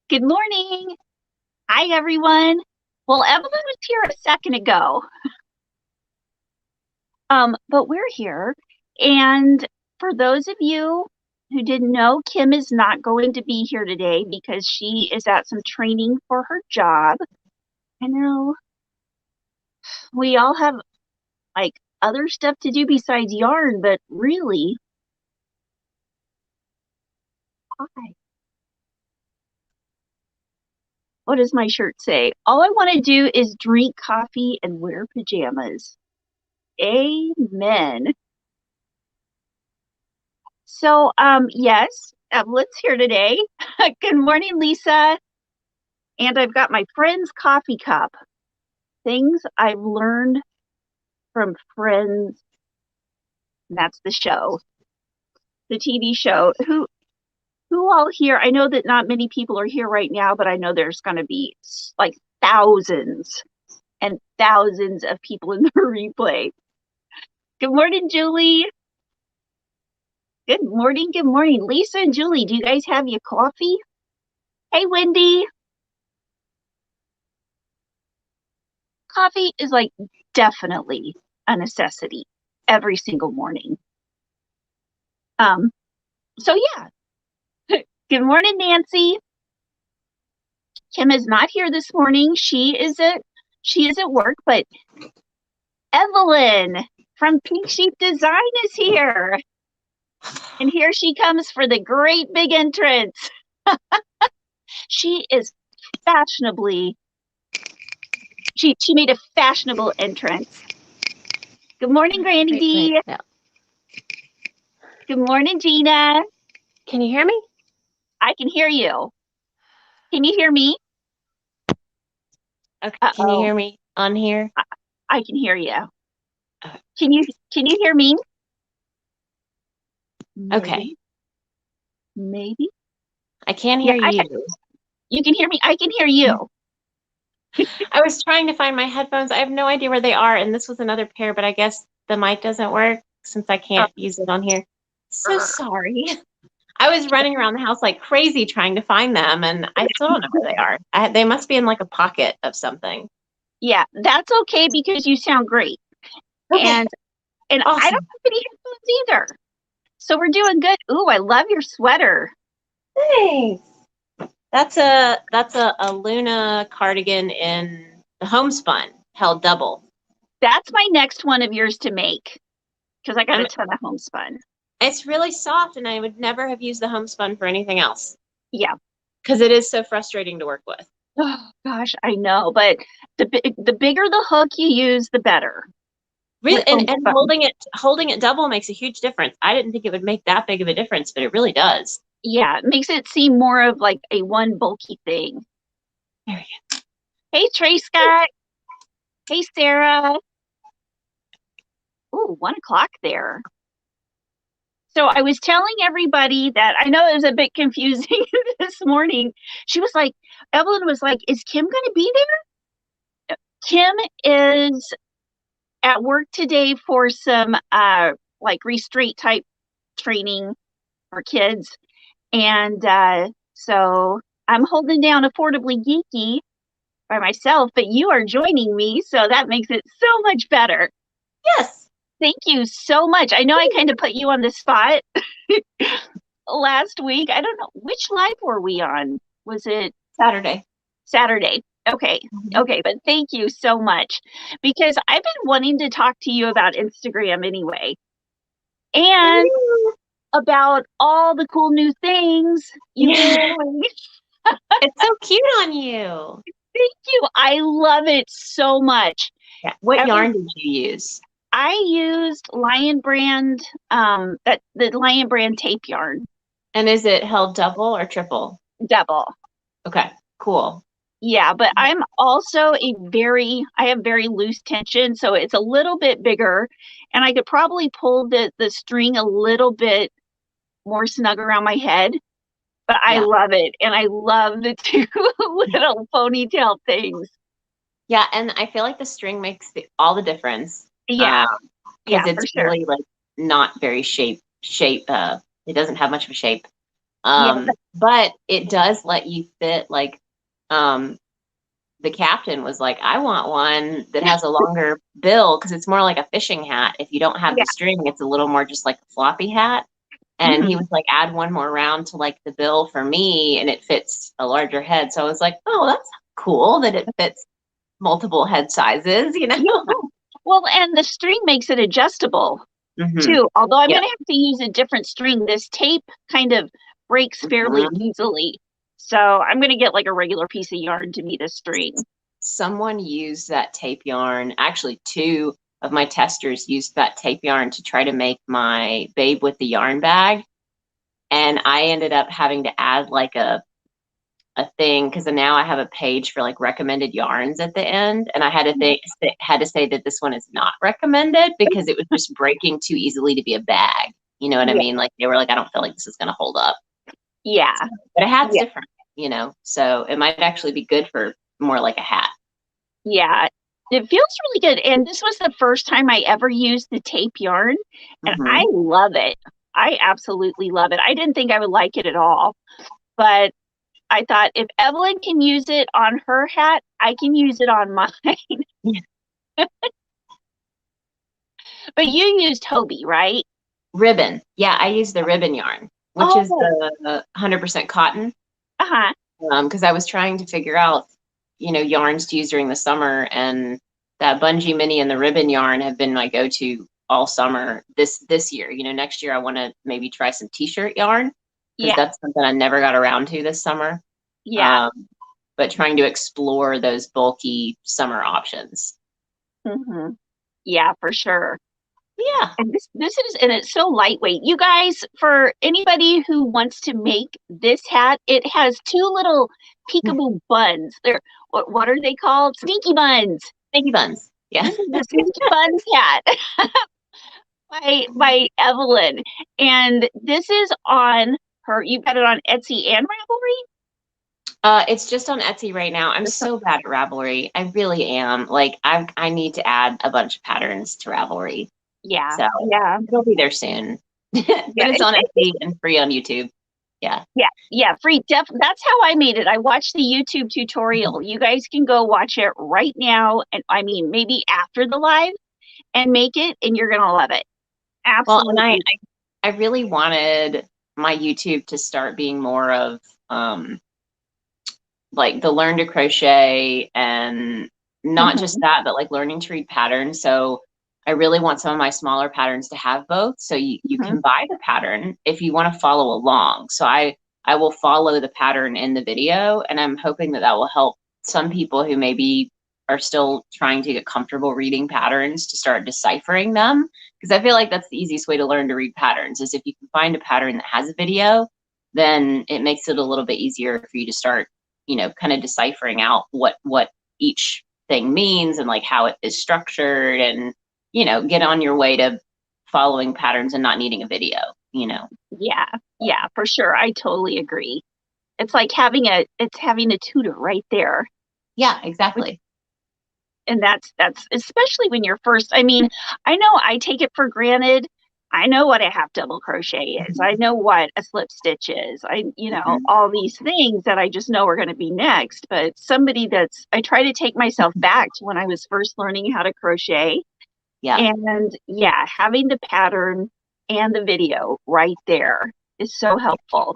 Good morning. Hi, everyone. Well, Evelyn was here a second ago, but we're here. And for those of you who didn't know, Kim is not going to be here today because she is at some training for her job. I know we all have like other stuff to do besides yarn, but really, hi. What does my shirt say? All I want to do is drink coffee and wear pajamas. Amen. So, yes, Evelyn's here today. Good morning, Lisa. And I've got my friend's coffee cup. Things I've learned from friends. That's the show, the TV show. Who all here? I know that not many people are here right now, but I know there's going to be like thousands and thousands of people in the replay. Good morning, Julie. Good morning. Good morning. Lisa and Julie, do you guys have your coffee? Hey, Wendy. Coffee is like definitely a necessity every single morning. So yeah. Good morning, Nancy. Kim is not here this morning. She is at work, but Evelyn from Pinksheepdesign is here. And here she comes for the great big entrance. She is fashionably, she made a fashionable entrance. Good morning, Granny D. No. Good morning, Gina. Can you hear me? I can hear you. Can you hear me? Okay. Can you hear me on here? I can hear you. Can you hear me? Okay. Maybe. I can't hear you. You can hear me. I can hear you. I was trying to find my headphones. I have no idea where they are, and this was another pair, but I guess the mic doesn't work since I can't use it on here. So sorry. I was running around the house like crazy trying to find them, and I still don't know where they are. They must be in like a pocket of something. Yeah, that's okay because you sound great. Okay. And awesome. I don't have any headphones either. So we're doing good. Ooh, I love your sweater. Thanks. That's a Luna cardigan in the homespun, held double. That's my next one of yours to make because I got a ton of homespun. It's really soft, and I would never have used the homespun for anything else. Yeah. Because it is so frustrating to work with. Oh, gosh, I know. But the bigger the hook you use, the better. Really, and holding it double makes a huge difference. I didn't think it would make that big of a difference, but it really does. Yeah, it makes it seem more of like a one bulky thing. There we go. Hey, Trey Scott. Hey, Sarah. Ooh, 1 o'clock there. So I was telling everybody that I know it was a bit confusing this morning. She was like, Evelyn was like, is Kim going to be there? Kim is at work today for some like restraint type training for kids. And so I'm holding down Affordably Geeky by myself, but you are joining me. So that makes it so much better. Yes. Thank you so much. I know I kind of put you on the spot last week. I don't know. Which live were we on? Was it Saturday? Saturday. Okay. Okay. But thank you so much because I've been wanting to talk to you about Instagram anyway. And about all the cool new things you've been doing. It's so cute on you. Thank you. I love it so much. Yeah. What yarn did you use? I used Lion Brand, the Lion Brand tape yarn. And is it held double or triple? Double. Okay, cool. Yeah, but I'm also I have very loose tension, so it's a little bit bigger, and I could probably pull the string a little bit more snug around my head, but I love it, and I love the two little ponytail things. Yeah, and I feel like the string makes all the difference. Yeah, because it's really like not very shape. It doesn't have much of a shape. Yeah. But it does let you fit like, the captain was like, I want one that has a longer bill because it's more like a fishing hat. If you don't have Yeah. the string, it's a little more just like a floppy hat. And he Hmm. was like, add one more round to like the bill for me, and it fits a larger head. So I was like, oh, that's cool that it fits multiple head sizes, you know? Yeah. Well, and the string makes it adjustable Mm-hmm. too. Although I'm Yep. going to have to use a different string. This tape kind of breaks fairly Mhm. easily. So I'm going to get like a regular piece of yarn to be the string. Someone used that tape yarn. Actually, two of my testers used that tape yarn to try to make my Babe with the Yarn bag. And I ended up having to add like a thing because now I have a page for like recommended yarns at the end, and I had to had to say that this one is not recommended because it was just breaking too easily to be a bag. You know what I Yeah. mean? Like they were like, I don't feel like this is going to hold up. Yeah. But a hat's Yeah. different, so it might actually be good for more like a hat. Yeah. It feels really good. And this was the first time I ever used the tape yarn, and I Hmm. love it. I absolutely love it. I didn't think I would like it at all, but I thought if Evelyn can use it on her hat, I can use it on mine. But you used Hobie, right? Ribbon. Yeah, I use the ribbon yarn, which is Oh, the 100% cotton. uh-huh. Because I was trying to figure out, yarns to use during the summer, and that bungee mini and the ribbon yarn have been my go-to all summer. This year, next year I want to maybe try some t-shirt yarn because Yeah. that's something I never got around to this summer. Yeah. Um, but trying to explore those bulky summer options. Hmm. Yeah, for sure. Yeah. And and it's so lightweight. You guys, for anybody who wants to make this hat, it has two little peekaboo buns. They're what are they called? Sneaky buns. Stinky buns. Yeah. This is the Sneaky Buns hat by Evelyn. And this is on her, you've got it on Etsy and Ravelry? It's just on Etsy right now. I'm so bad at Ravelry. I really am. Like I need to add a bunch of patterns to Ravelry. Yeah, So yeah, it'll be there soon. yeah. But it's on Etsy and free on YouTube. Yeah. Yeah, yeah, free. That's how I made it. I watched the YouTube tutorial. You guys can go watch it right now, and I mean maybe after the live, and make it, and you're gonna love it. Well, and I Absolutely. I really wanted my YouTube to start being more of um like the learn to crochet, and not just Hmm. that, but like learning to read patterns. So I really want some of my smaller patterns to have both. So you Hmm. can buy the pattern if you want to follow along. So I will follow the pattern in the video, and I'm hoping that that will help some people who maybe are still trying to get comfortable reading patterns to start deciphering them. Because I feel like that's the easiest way to learn to read patterns is if you can find a pattern that has a video, then it makes it a little bit easier for you to start kind of deciphering out what each thing means and like how it is structured, and get on your way to following patterns and not needing a video. Yeah, yeah, for sure. I totally agree. It's having a tutor right there. Yeah, exactly. And that's especially when you're first. I mean, I know I take it for granted. I know what a half double crochet is. I know what a slip stitch is. Hmm. All these things that I just know are going to be next. But I try to take myself back to when I was first learning how to crochet. Yeah, And yeah, having the pattern and the video right there is so helpful.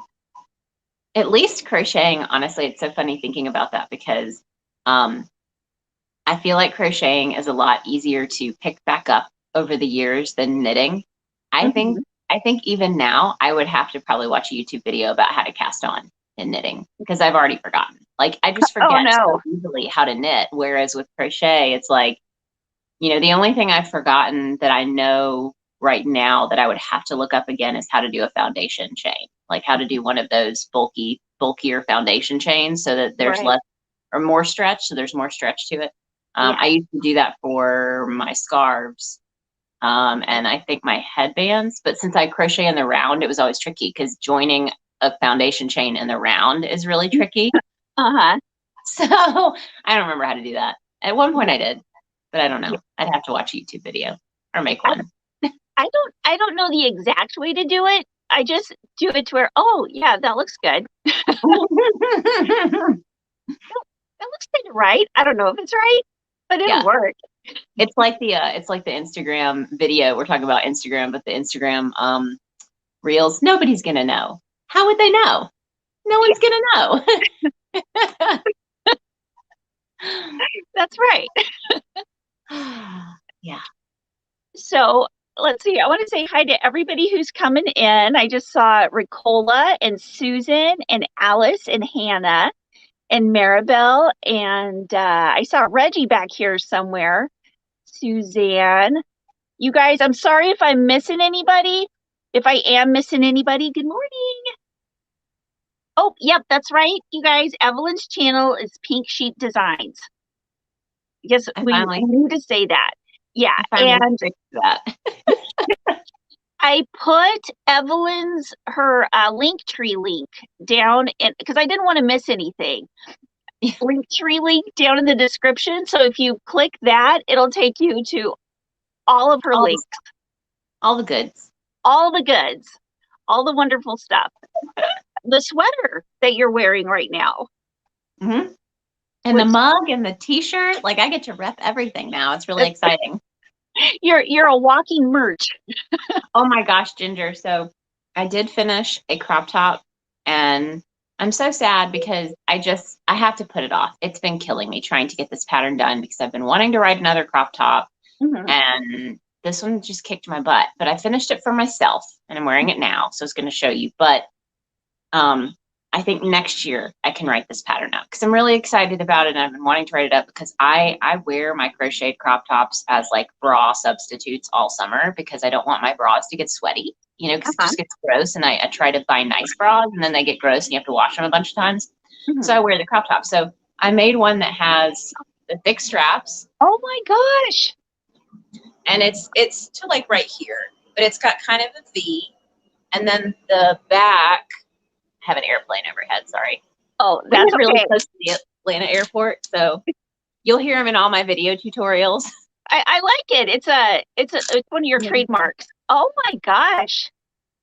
at least crocheting, honestly, it's so funny thinking about that because um I feel like crocheting is a lot easier to pick back up over the years than knitting. I think Hmm. I think even now I would have to probably watch a YouTube video about how to cast on in knitting because I've already forgotten. Like I just Oh forget so no. easily how to knit. Whereas with crochet, it's like, the only thing I've forgotten that I know right now that I would have to look up again is how to do a foundation chain, like how to do one of those bulkier foundation chains so that there's Right. less or more stretch, so there's more stretch to it. Yeah. I used to do that for my scarves, and I think my headbands, but since I crochet in the round, it was always tricky because joining a foundation chain in the round is really tricky. Uh-huh. So I don't remember how to do that. At one point Yeah. I did, but I don't Yeah. know. I'd have to watch a YouTube video or make I one. I don't know the exact way to do it. I just do it to where, oh yeah, that looks good. That looks kind of right. I don't know if it's right, but it'll Yeah. work. It's like the Instagram video. We're talking about Instagram, but the Instagram reels, nobody's gonna know. How would they know? No one's gonna know. That's right. Yeah. So let's see. I want to say hi to everybody who's coming in. I just saw Ricola and Susan and Alice and Hannah and Maribel. And I saw Reggie back here somewhere. Suzanne. You guys, I'm sorry if I'm missing anybody. If I am missing anybody, good morning. Oh, yep, that's right. You guys, Evelyn's channel is Pink Sheep Designs. Yes, we need to say that. Yeah, and that. I put Evelyn's her Linktree link down in because I didn't want to miss anything. Linktree link down in the description. So if you click that, it'll take you to all of her links. All the goods. All the goods. All the wonderful stuff. The sweater that you're wearing right now. Mm-hmm. And the mug and the t-shirt. Like I get to rep everything now. It's really exciting. You're a walking merch. Oh my gosh, Ginger. So I did finish a crop top and I'm so sad because I have to put it off. It's been killing me trying to get this pattern done because I've been wanting to write another crop top and this one just kicked my butt, but I finished it for myself and I'm wearing it now. So it's going to show you, but I think next year I can write this pattern up because I'm really excited about it and I've been wanting to write it up because I wear my crocheted crop tops as like bra substitutes all summer because I don't want my bras to get sweaty, you know, because it just gets gross and I try to buy nice bras and then they get gross and you have to wash them a bunch of times. So I wear the crop top. So I made one that has the thick straps. Oh my gosh. And it's to like right here, but it's got kind of a V and then the back have an airplane overhead. Sorry. Oh, that's really okay. close to the Atlanta airport, so you'll hear them in all my video tutorials. I like it. It's one of your trademarks. Oh my gosh,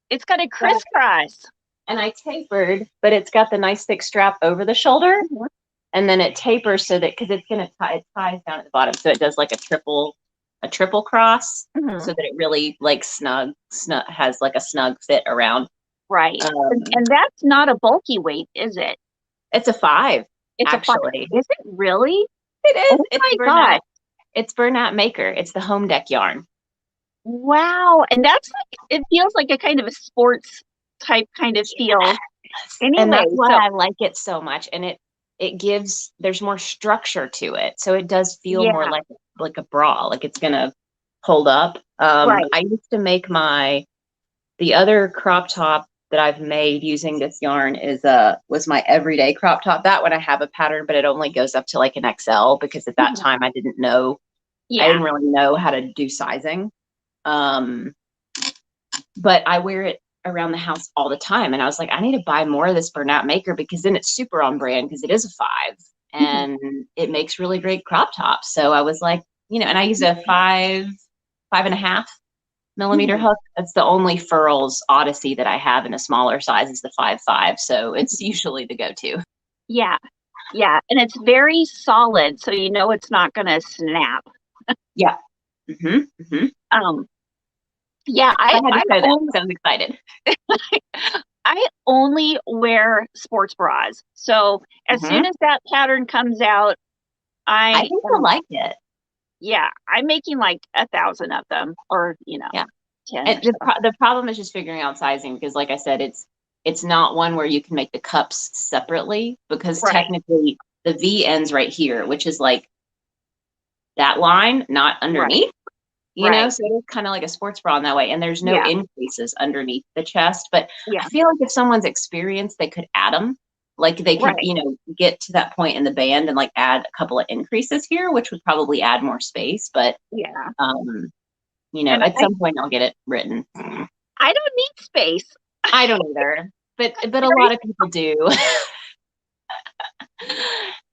it's got a crisscross. And I tapered, but it's got the nice thick strap over the shoulder, and then it tapers so that because it ties down at the bottom, so it does like a triple cross, so that it really like snug has like a snug fit around. Right. And that's not a bulky weight, is it? It's a 5. It's actually. A 5. Is it really? It is. Oh my God. It's Bernat Maker. It's the home deck yarn. Wow. And that's like, it feels like a kind of a sports type kind of feel. Anyway, and that's why I like it so much. And there's more structure to it. So it does feel more like a bra, like it's going to hold up. I used to make the other crop top that I've made using this yarn was my everyday crop top. That one I have a pattern, but it only goes up to like an XL because at that time I didn't know, I didn't really know how to do sizing. But I wear it around the house all the time. And I was like, I need to buy more of this Bernat Maker because then it's super on brand because it is a 5 and it makes really great crop tops. So I was like, you know, and I use a 5.5 millimeter hook. That's the only Furls Odyssey that I have in a smaller size is the 5.5. So it's usually the go-to. Yeah. Yeah. And it's very solid. So you know it's not going to snap. Yeah. Yeah. I'm excited. I only wear sports bras. So as soon as that pattern comes out, I think you'll like it. Yeah, I'm making like 1,000 of them, or 10. And the problem is just figuring out sizing because, like I said, it's not one where you can make the cups separately because technically the V ends right here, which is like that line, not underneath. You know, so it is kind of like a sports bra in that way, and there's no increases underneath the chest. But I feel like if someone's experienced, they could add them. Like they could, get to that point in the band and like add a couple of increases here, which would probably add more space. But at some point I'll get it written. I don't need space. I don't either, but a lot of people do,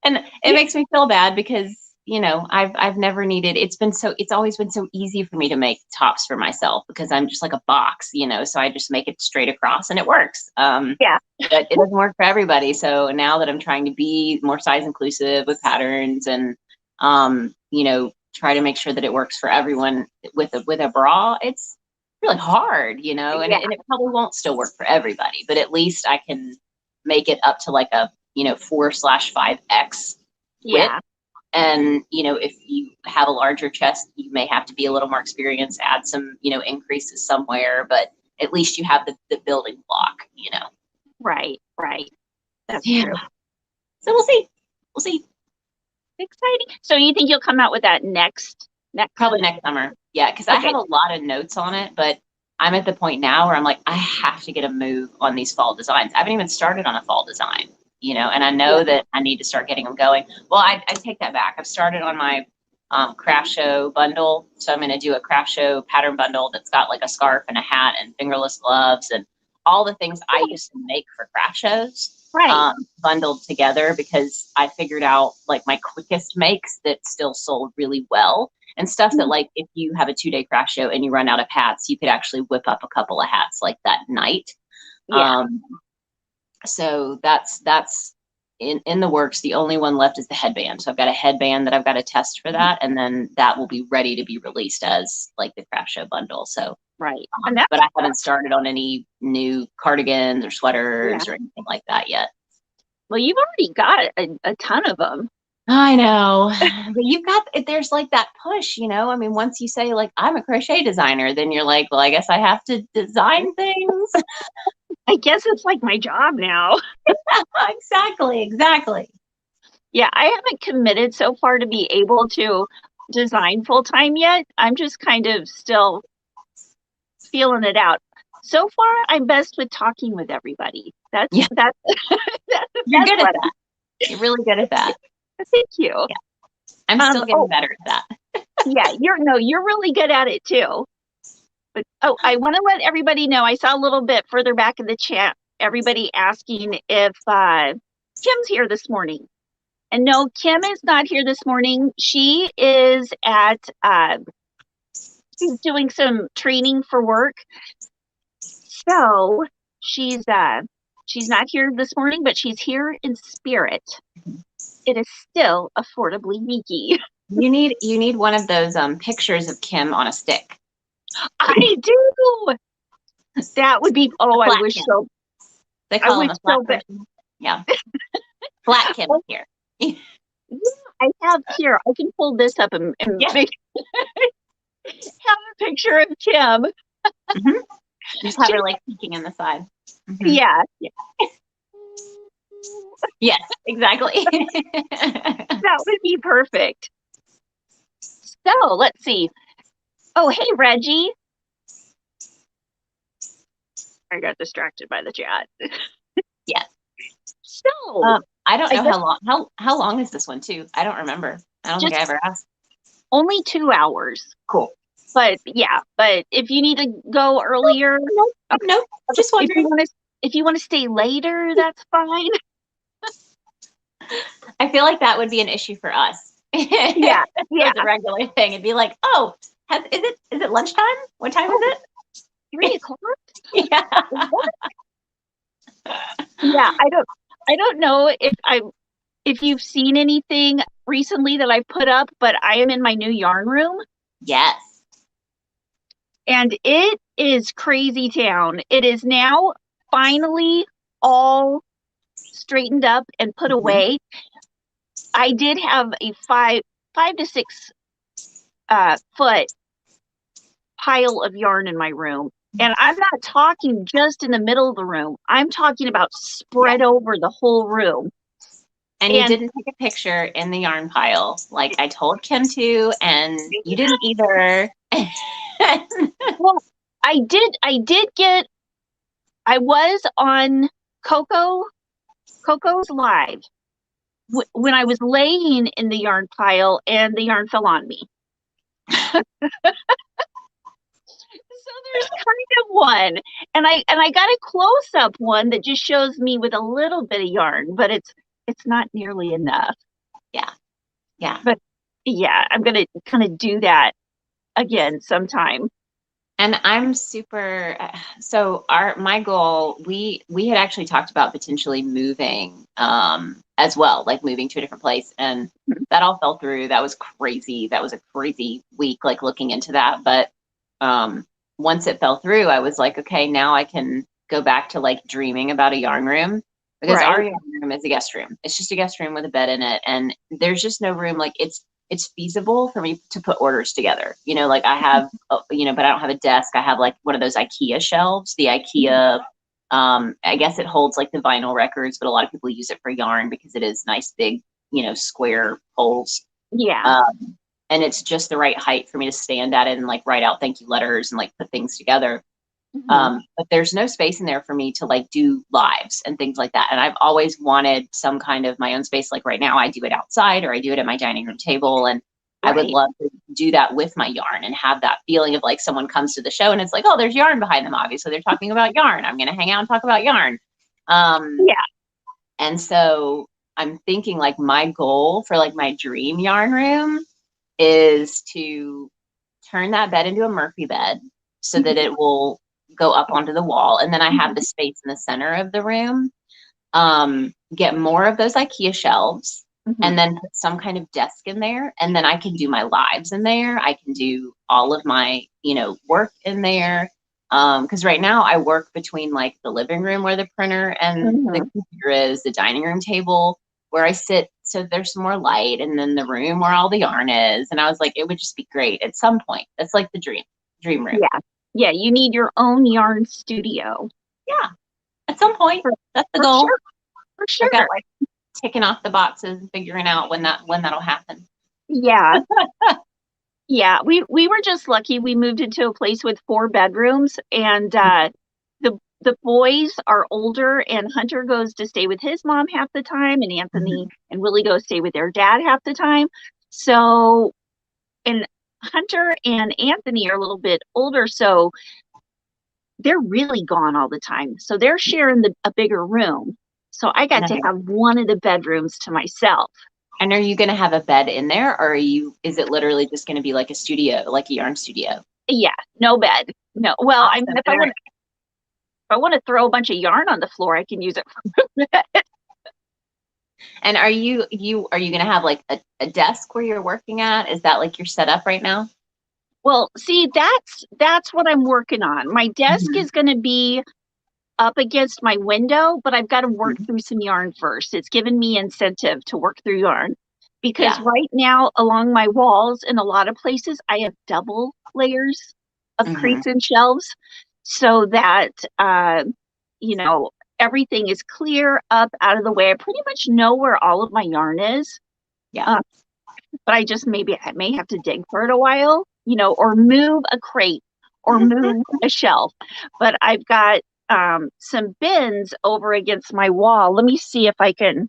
and it makes me feel bad because I've never needed, it's always been so easy for me to make tops for myself because I'm just like a box, so I just make it straight across and it works. Yeah. But it doesn't work for everybody. So now that I'm trying to be more size inclusive with patterns and, try to make sure that it works for everyone with a bra, it's really hard, and, Yeah. and it probably won't still work for everybody, but at least I can make it up to like a, 4/5X width. Yeah. And, if you have a larger chest, you may have to be a little more experienced, add some, increases somewhere, but at least you have the building block. Right. That's Yeah. true. So we'll see. We'll see. Exciting. So you think you'll come out with that next Probably next summer. Yeah, because I have a lot of notes on it, but I'm at the point now where I'm like, I have to get a move on these fall designs. I haven't even started on a fall design, and I know that I need to start getting them going. Well, I take that back. I've started on my craft show bundle. So I'm going to do a craft show pattern bundle that's got like a scarf and a hat and fingerless gloves and all the things I used to make for craft shows. Right. Bundled together because I figured out like my quickest makes that still sold really well and stuff that like if you have a 2-day craft show and you run out of hats, you could actually whip up a couple of hats like that night. Yeah. So that's in the works. The only one left is the headband. So I've got a headband that I've got to test for that, and then that will be ready to be released as like the craft show bundle. So Right. but I haven't started on any new cardigans or sweaters or anything like that yet. Well, you've already got a ton of them. I know, but there's like that push, I mean, once you say like, I'm a crochet designer, then you're like, well, I guess I have to design things. I guess it's like my job now. Exactly. Yeah, I haven't committed so far to be able to design full time yet. I'm just kind of still feeling it out. So far, I'm best with talking with everybody. That's you're good at that. You're really good at that. Thank you. Yeah. I'm still getting better at that. Yeah, you're really good at it too. But I want to let everybody know. I saw a little bit further back in the chat, everybody asking if Kim's here this morning. And no, Kim is not here this morning. She is at she's doing some training for work. So she's not here this morning, but she's here in spirit. It is still affordably geeky. You need one of those pictures of Kim on a stick. I do. That would be. Oh, I wish Kim. so. They call him a flat person. Yeah, flat Kim here. Yeah, I have here. I can pull this up and have a picture of Kim. Mm-hmm. Just have her like peeking in the side. Mm-hmm. Yeah. Yes, exactly. That would be perfect. So let's see. Oh, hey, Reggie. I got distracted by the chat. Yes. So I don't know how long is this one too? I don't remember. I don't think I ever asked. Only 2 hours. Cool. But if you need to go earlier, no, just wondering. If you want to stay later, that's fine. I feel like that would be an issue for us. Yeah. It's a regular thing. It'd be like, oh, is it lunchtime? What time is it? 3 o'clock? Yeah. Yeah, I don't know if you've seen anything recently that I've put up, but I am in my new yarn room. Yes. And it is crazy town. It is now finally all straightened up and put away. I did have a 5 to 6 foot pile of yarn in my room. And I'm not talking just in the middle of the room. I'm talking about spread over the whole room. And you didn't take a picture in the yarn pile like I told Kim to, and you didn't either. Well, I was on Coco's live when I was laying in the yarn pile and the yarn fell on me. So there's kind of one, and I got a close up one that just shows me with a little bit of yarn, but it's not nearly enough. Yeah. But Yeah, I'm gonna kind of do that again sometime. And I'm super, so my goal, we had actually talked about potentially moving as well, like moving to a different place. And that all fell through. That was crazy. That was a crazy week, like looking into that. But once it fell through, I was like, okay, now I can go back to like dreaming about a yarn room, because Right. our yarn room is a guest room. It's just a guest room with a bed in it. And there's just no room. Like it's feasible for me to put orders together. You know, like I have, but I don't have a desk. I have like one of those IKEA shelves, the IKEA, I guess it holds like the vinyl records, but a lot of people use it for yarn because it is nice, big, square holes. Yeah. Um, and it's just the right height for me to stand at it and like write out thank you letters and like put things together. Hmm. But there's no space in there for me to like do lives and things like that. And I've always wanted some kind of my own space. Like right now I do it outside or I do it at my dining room table. And I would Right. love to do that with my yarn and have that feeling of like someone comes to the show and it's like, oh, there's yarn behind them. Obviously they're talking about yarn. I'm going to hang out and talk about yarn. Yeah. And so I'm thinking like my goal for like my dream yarn room is to turn that bed into a Murphy bed so that it will go up onto the wall. And then I have the space in the center of the room. Get more of those IKEA shelves Hmm. and then put some kind of desk in there. And then I can do my lives in there. I can do all of my, work in there. Because right now I work between like the living room where the printer and the Hmm. computer is, the dining room table where I sit. So there's some more light, and then the room where all the yarn is. And I was like, it would just be great at some point. That's like the dream room. Yeah. Yeah. You need your own yarn studio. Yeah, at some point. For, That's the for goal. sure. For I've got sure. like ticking off the boxes and figuring out when that'll happen. Yeah. Yeah. We were just lucky. We moved into a place with 4 bedrooms, and the boys are older, and Hunter goes to stay with his mom half the time, and Anthony Mhm. and Willie go stay with their dad half the time. So, and Hunter and Anthony are a little bit older, so they're really gone all the time. So they're sharing a bigger room. So I got No. to have one of the bedrooms to myself. And are you going to have a bed in there, or is it literally just going to be like a studio, like a yarn studio? Yeah, no bed. No. Well, I mean, Awesome. if I want to throw a bunch of yarn on the floor, I can use it for bed. And are you going to have like a desk where you're working at? Is that like your setup right now? Well, see, that's what I'm working on. My desk Mhm. is going to be up against my window, but I've got to work Mhm. through some yarn first. It's given me incentive to work through yarn because Yeah. right now along my walls in a lot of places I have double layers of Hmm. crates and shelves so that you know everything is clear up out of the way. I pretty much know where all of my yarn is. Yeah. Uh, but I may have to dig for it a while, or move a crate or move a shelf. But I've got some bins over against my wall. Let me see if I can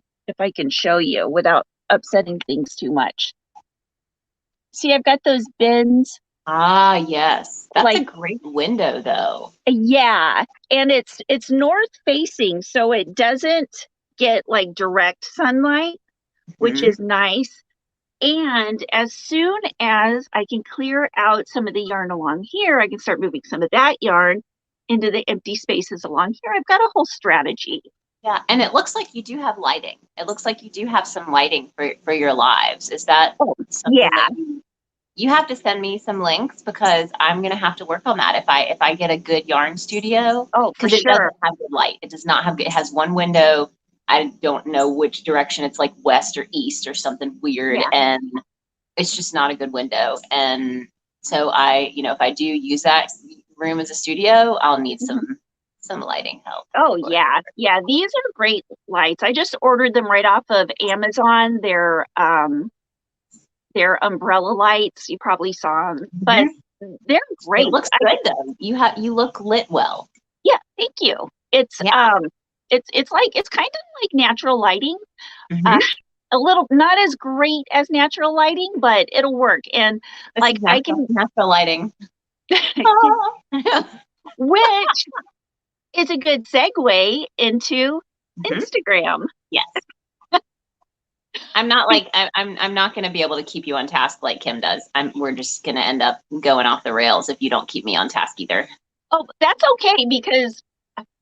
show you without upsetting things too much. See, I've got those bins Ah, yes. That's a like great window though. yeah, and it's north facing, so it doesn't get like direct sunlight, which Mhm. is nice. And as soon as I can clear out some of the yarn along here, I can start moving some of that yarn into the empty spaces along here. I've got a whole strategy. Yeah, and it looks like you do have lighting. It looks like you do have some lighting for your lives. Is that Oh, yeah. something that you have to send me some links, because I'm gonna have to work on that if I get a good yarn studio, Oh, for because it doesn't sure. have good light. It does not have good, it has one window. I don't know which direction. It's like west or east or something weird, Yeah. and it's just not a good window. And so if I do use that room as a studio, I'll need Mhm. some lighting help Oh, for yeah. sure. Yeah. These are great lights. I just ordered them right off of Amazon. They're umbrella lights. You probably saw them, but Mhm. they're It great. looks good though. You look lit well. Yeah, thank you. It's Yeah. um it's kind of like natural lighting. Uh, Hmm. a little not as great as natural lighting, but it'll work. And This like is I can natural lighting. which is a good segue into Mhm. Instagram. Yes. I'm not like I'm not going to be able to keep you on task like Kim does. We're just going to end up going off the rails if you don't keep me on task either. Oh, that's okay because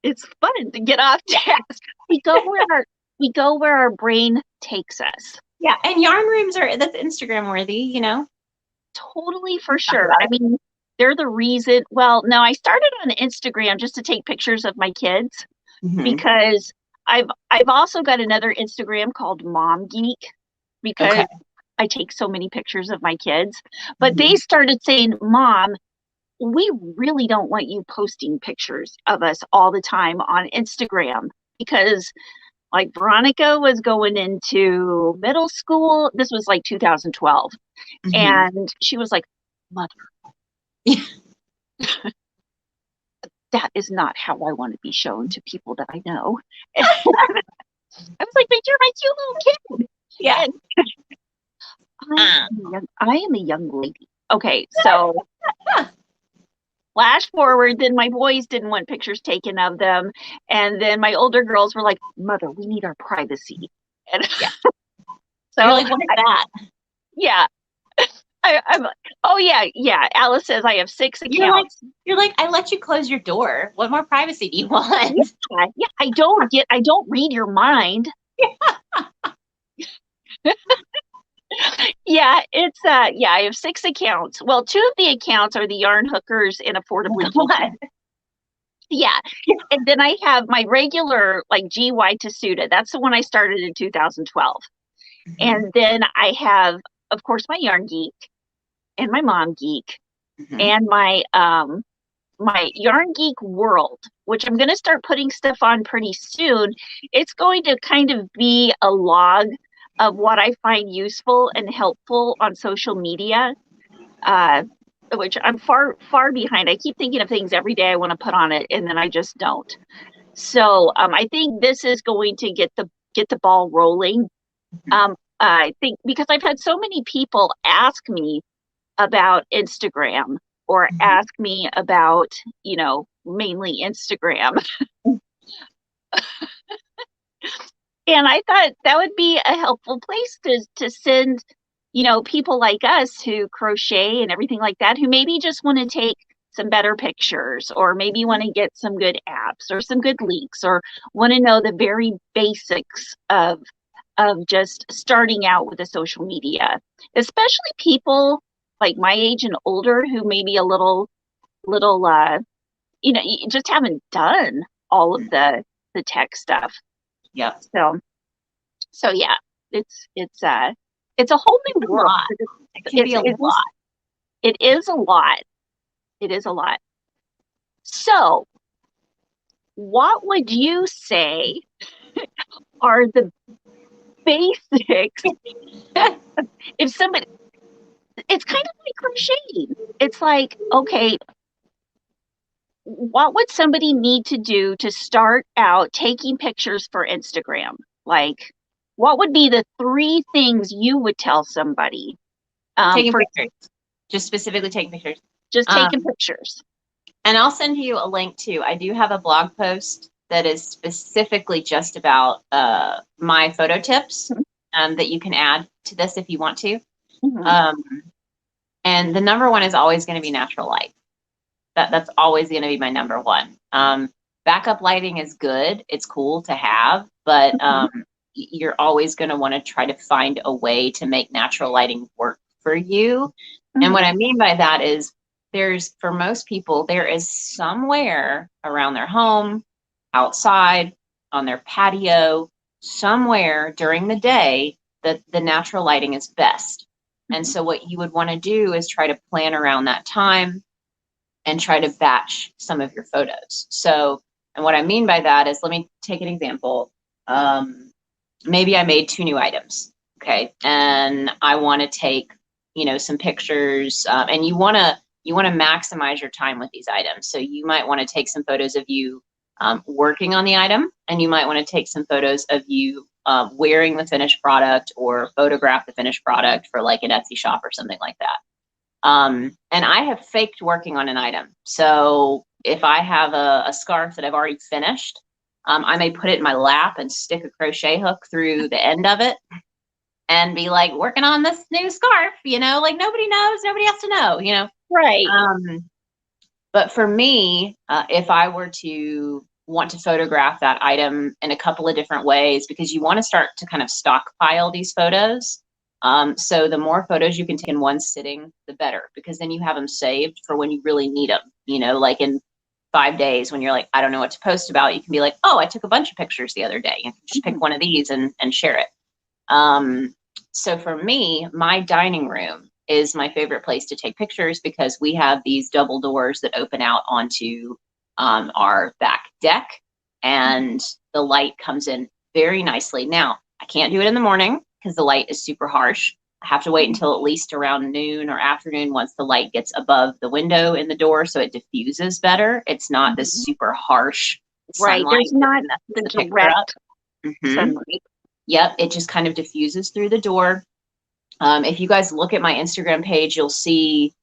it's fun to get off task. We go where our brain takes us. Yeah, and yarn rooms that's Instagram worthy, you know. Totally, for sure. I mean, they're the reason. Well, no, I started on Instagram just to take pictures of my kids because I've also got another Instagram called Mom Geek because I take so many pictures of my kids. But they started saying, Mom, we really don't want you posting pictures of us all the time on Instagram because like Veronica was going into middle school. This was like 2012. And she was like, Mother, that is not how I want to be shown to people that I know. And I was like, but you're my cute little kid. Yeah. I am a young lady. Okay, so flash forward, then my boys didn't want pictures taken of them. And then my older girls were like, Mother, we need our privacy. And so you're like, what is that? Yeah. I'm like, oh yeah. Alice says I have 6 accounts. You're like, I let you close your door. What more privacy do you want? Yeah, I don't read your mind. Yeah, it's I have 6 accounts. Well, 2 of the accounts are the Yarn Hookers and Affordably Geeky. Yeah. And then I have my regular like GY Tasuda. That's the one I started in 2012. And then I have, of course, my Yarn Geek and my Mom Geek and my my Yarn Geek World, which I'm going to start putting stuff on pretty soon. It's going to kind of be a log of what I find useful and helpful on social media, which I'm far behind. I keep thinking of things every day I want to put on it, and then I just don't. So I think this is going to get the ball rolling. I think because I've had so many people ask me about Instagram or ask me about, mainly Instagram. And I thought that would be a helpful place to send, people like us who crochet and everything like that, who maybe just want to take some better pictures or maybe want to get some good apps or some good links or want to know the very basics of just starting out with the social media, especially people like my age and older who maybe a little just haven't done all of the tech stuff. Yeah. So yeah, it's a whole new world. It can be a lot. It is a lot. It is a lot. So what would you say are the basics? If somebody, it's kind of like crocheting. It's like, okay, what would somebody need to do to start out taking pictures for Instagram? Like, what would be the 3 things you would tell somebody? Taking pictures. Just specifically taking pictures. Just taking pictures. And I'll send you a link too. I do have a blog post that is specifically just about my photo tips that you can add to this if you want to. And the number 1 is always going to be natural light. That's always going to be my number 1. Backup lighting is good. It's cool to have, but you're always going to want to try to find a way to make natural lighting work for you. And what I mean by that is for most people, there is somewhere around their home, outside, on their patio, somewhere during the day that the natural lighting is best. And so what you would want to do is try to plan around that time and try to batch some of your photos. So, and what I mean by that is, let me take an example. Maybe I made 2 new items, okay? And I want to take, some pictures, and you want to maximize your time with these items. So you might want to take some photos of you working on the item, and you might want to take some photos of you wearing the finished product or photograph the finished product for like an Etsy shop or something like that. And I have faked working on an item. So if I have a scarf that I've already finished, I may put it in my lap and stick a crochet hook through the end of it and be like working on this new scarf, like nobody knows, nobody has to know. Right. But for me, if I were to want to photograph that item in a couple of different ways, because you want to start to kind of stockpile these photos. So the more photos you can take in one sitting, the better, because then you have them saved for when you really need them, like in 5 days when you're like, I don't know what to post about, you can be like, oh, I took a bunch of pictures the other day. You can just pick one of these and share it. So for me, my dining room is my favorite place to take pictures because we have these double doors that open out onto our back deck, and the light comes in very nicely. Now, I can't do it in the morning because the light is super harsh. I have to wait until at least around noon or afternoon once the light gets above the window in the door so it diffuses better. It's not this super harsh sunlight. Right, there's not the direct sunlight. Yep, it just kind of diffuses through the door. If you guys look at my Instagram page, you'll see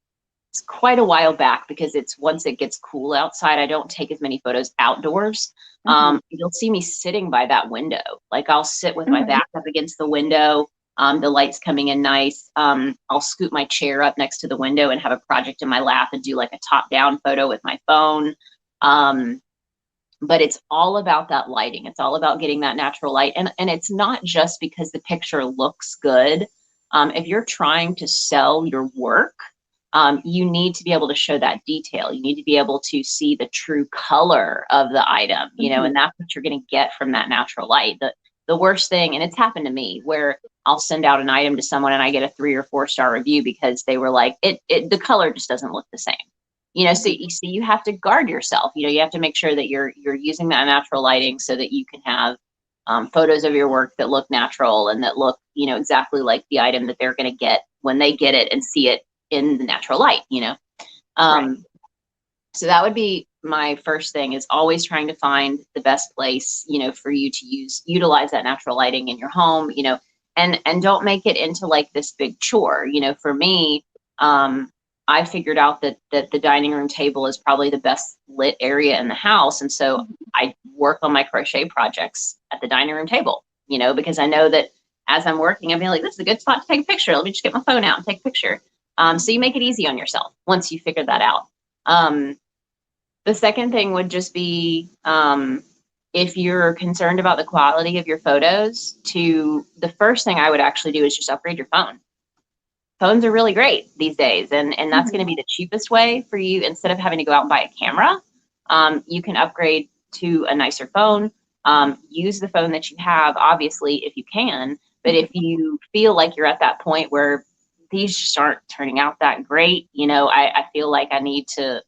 it's quite a while back because it's once it gets cool outside, I don't take as many photos outdoors. You'll see me sitting by that window. Like I'll sit with my back up against the window. The light's coming in nice. I'll scoot my chair up next to the window and have a project in my lap and do like a top-down photo with my phone. But it's all about that lighting. It's all about getting that natural light. And it's not just because the picture looks good. If you're trying to sell your work, you need to be able to show that detail. You need to be able to see the true color of the item, and that's what you're going to get from that natural light. The worst thing, and it's happened to me, where I'll send out an item to someone and I get a 3 or 4 star review because they were like, the color just doesn't look the same. So you have to guard yourself. You have to make sure that you're using that natural lighting so that you can have photos of your work that look natural and that look, exactly like the item that they're going to get when they get it and see it in the natural light, Right. So that would be my first thing, is always trying to find the best place, for you to utilize that natural lighting in your home, and don't make it into like this big chore. For me, I figured out that the dining room table is probably the best lit area in the house. And so I work on my crochet projects at the dining room table, because I know that as I'm working, I'm like, this is a good spot to take a picture. Let me just get my phone out and take a picture. So you make it easy on yourself once you figure that out. The second thing would just be, if you're concerned about the quality of your photos, the first thing I would actually do is just upgrade your phone. Phones are really great these days, and that's going to be the cheapest way for you. Instead of having to go out and buy a camera, you can upgrade to a nicer phone. Use the phone that you have, obviously, if you can. But if you feel like you're at that point where these just aren't turning out that great, I feel like I need to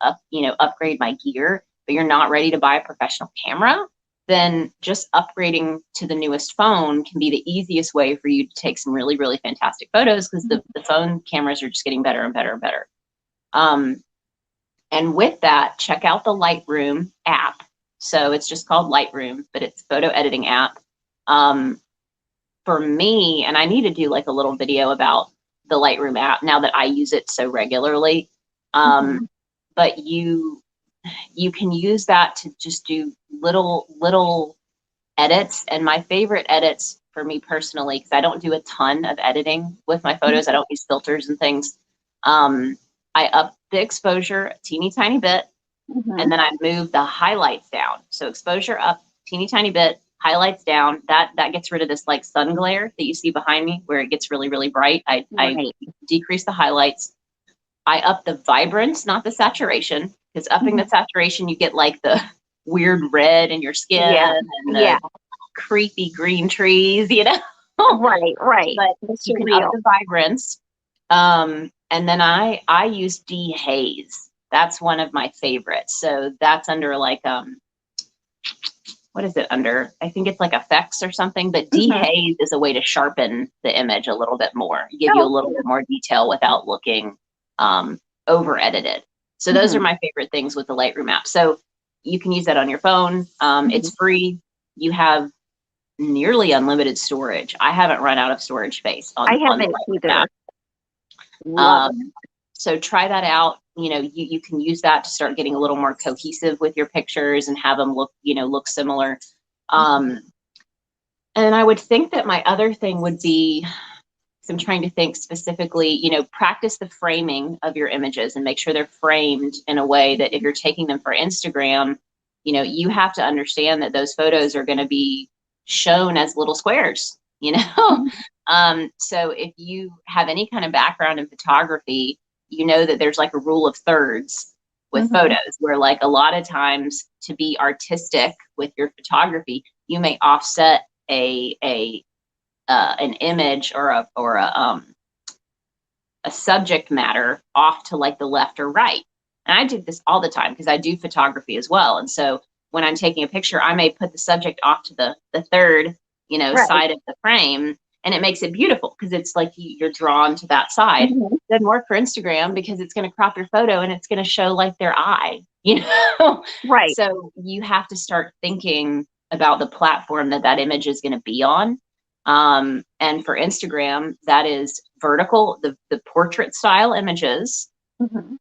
upgrade my gear, but you're not ready to buy a professional camera, then just upgrading to the newest phone can be the easiest way for you to take some really, really fantastic photos, because the phone cameras are just getting better and better and better. And with that, check out the Lightroom app. So it's just called Lightroom, but it's a photo editing app. For me, and I need to do like a little video about the Lightroom app now that I use it so regularly. But you can use that to just do little edits. And my favorite edits for me personally, because I don't do a ton of editing with my photos, I don't use filters and things. I up the exposure a teeny tiny bit, and then I move the highlights down. So exposure up teeny tiny bit, highlights down. That gets rid of this like sun glare that you see behind me where it gets really, really bright. I decrease the highlights. I up the vibrance, not the saturation, because upping the saturation, you get like the weird red in your skin and the creepy green trees, Right. But you can up the vibrance. And then I use dehaze. That's one of my favorites. So that's under like, what is it under? I think it's like effects or something, but dehaze is a way to sharpen the image a little bit more, give you a little bit more detail without looking over edited. So those are my favorite things with the Lightroom app. So you can use that on your phone. It's free. You have nearly unlimited storage. I haven't run out of storage space on I haven't either. So try that out. You can use that to start getting a little more cohesive with your pictures and have them look similar. And I would think that my other thing would be I'm trying to think specifically, you know, practice the framing of your images and make sure they're framed in a way that if you're taking them for Instagram, you know, you have to understand that those photos are going to be shown as little squares, you know? So if you have any kind of background in photography, you know that there's like a rule of thirds with photos, where like a lot of times to be artistic with your photography, you may offset an image or a subject matter off to like the left or right. And I do this all the time because I do photography as well. And so when I'm taking a picture, I may put the subject off to the third, you know, side of the frame, and it makes it beautiful because it's like you're drawn to that side. It doesn't work for Instagram because it's going to crop your photo and it's going to show like their eye, you know? Right. So you have to start thinking about the platform that image is going to be on. And for Instagram, that is vertical, the portrait style images,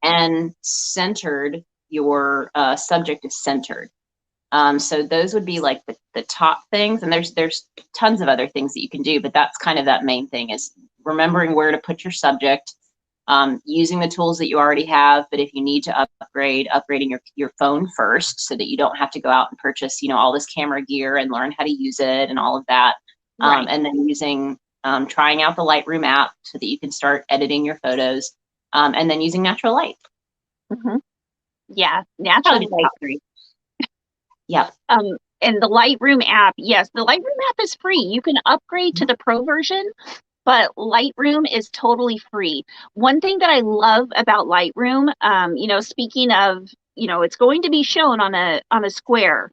and centered, your subject is centered. So those would be like the top things. And there's tons of other things that you can do, but that's kind of that main thing, is remembering where to put your subject, using the tools that you already have. But if you need to upgrading your phone first so that you don't have to go out and purchase, you know, all this camera gear and learn how to use it and all of that. And then using, trying out the Lightroom app so that you can start editing your photos, and then using natural light. Yeah, natural light. Yep. And the Lightroom app, yes, the Lightroom app is free. You can upgrade to the pro version, but Lightroom is totally free. One thing that I love about Lightroom, you know, speaking of, you know, it's going to be shown on a square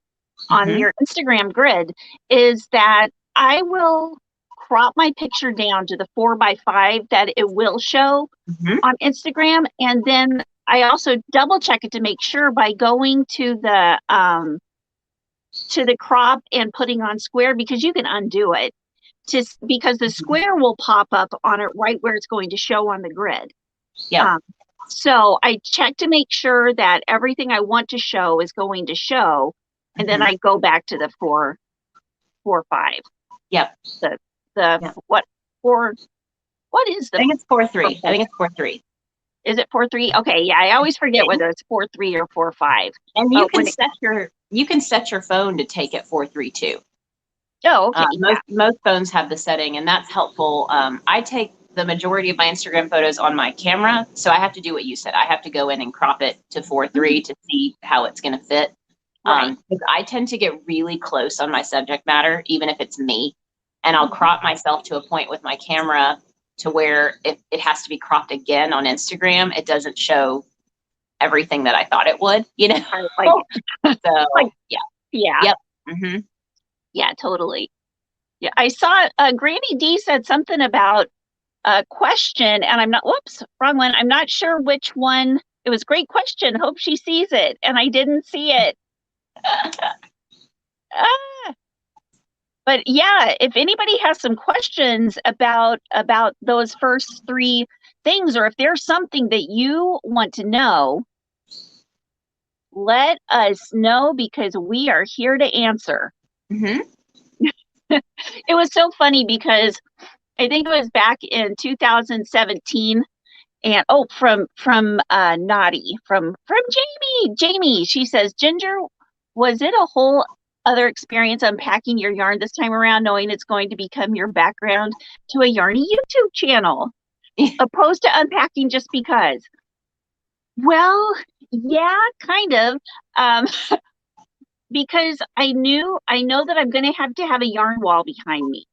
on your Instagram grid, is that I will crop my picture down to the 4x5 that it will show on Instagram. And then I also double check it to make sure by going to the crop and putting on square, because you can undo it, because the square will pop up on it right where it's going to show on the grid. Yeah. So I check to make sure that everything I want to show is going to show, and then I go back to the 4.5. Yep. What is the? I think it's 4.3. I think it's 4.3. Is it 4.3? Okay, yeah, I always forget whether it's 4.3 or 4.5. And you can set your phone to take it 4.3 too. Oh, okay. Most phones have the setting, and that's helpful. I take the majority of my Instagram photos on my camera, so I have to do what you said. I have to go in and crop it to 4.3 to see how it's going to fit. Because I tend to get really close on my subject matter, even if it's me, and I'll crop myself to a point with my camera to where if it has to be cropped again on Instagram, it doesn't show everything that I thought it would, you know? Yeah. Yep. Yeah, totally. Yeah, I saw Granny D said something about a question, and wrong one. I'm not sure which one. It was great question. Hope she sees it, and I didn't see it. But yeah, if anybody has some questions about those first three things, or if there's something that you want to know, let us know, because we are here to answer. It was so funny because I think it was back in 2017, and from Naughty, from Jamie, she says, Ginger, was it a whole other experience unpacking your yarn this time around, knowing it's going to become your background to a yarny YouTube channel, opposed to unpacking just because? Well, yeah, kind of. Because I know that I'm going to have a yarn wall behind me.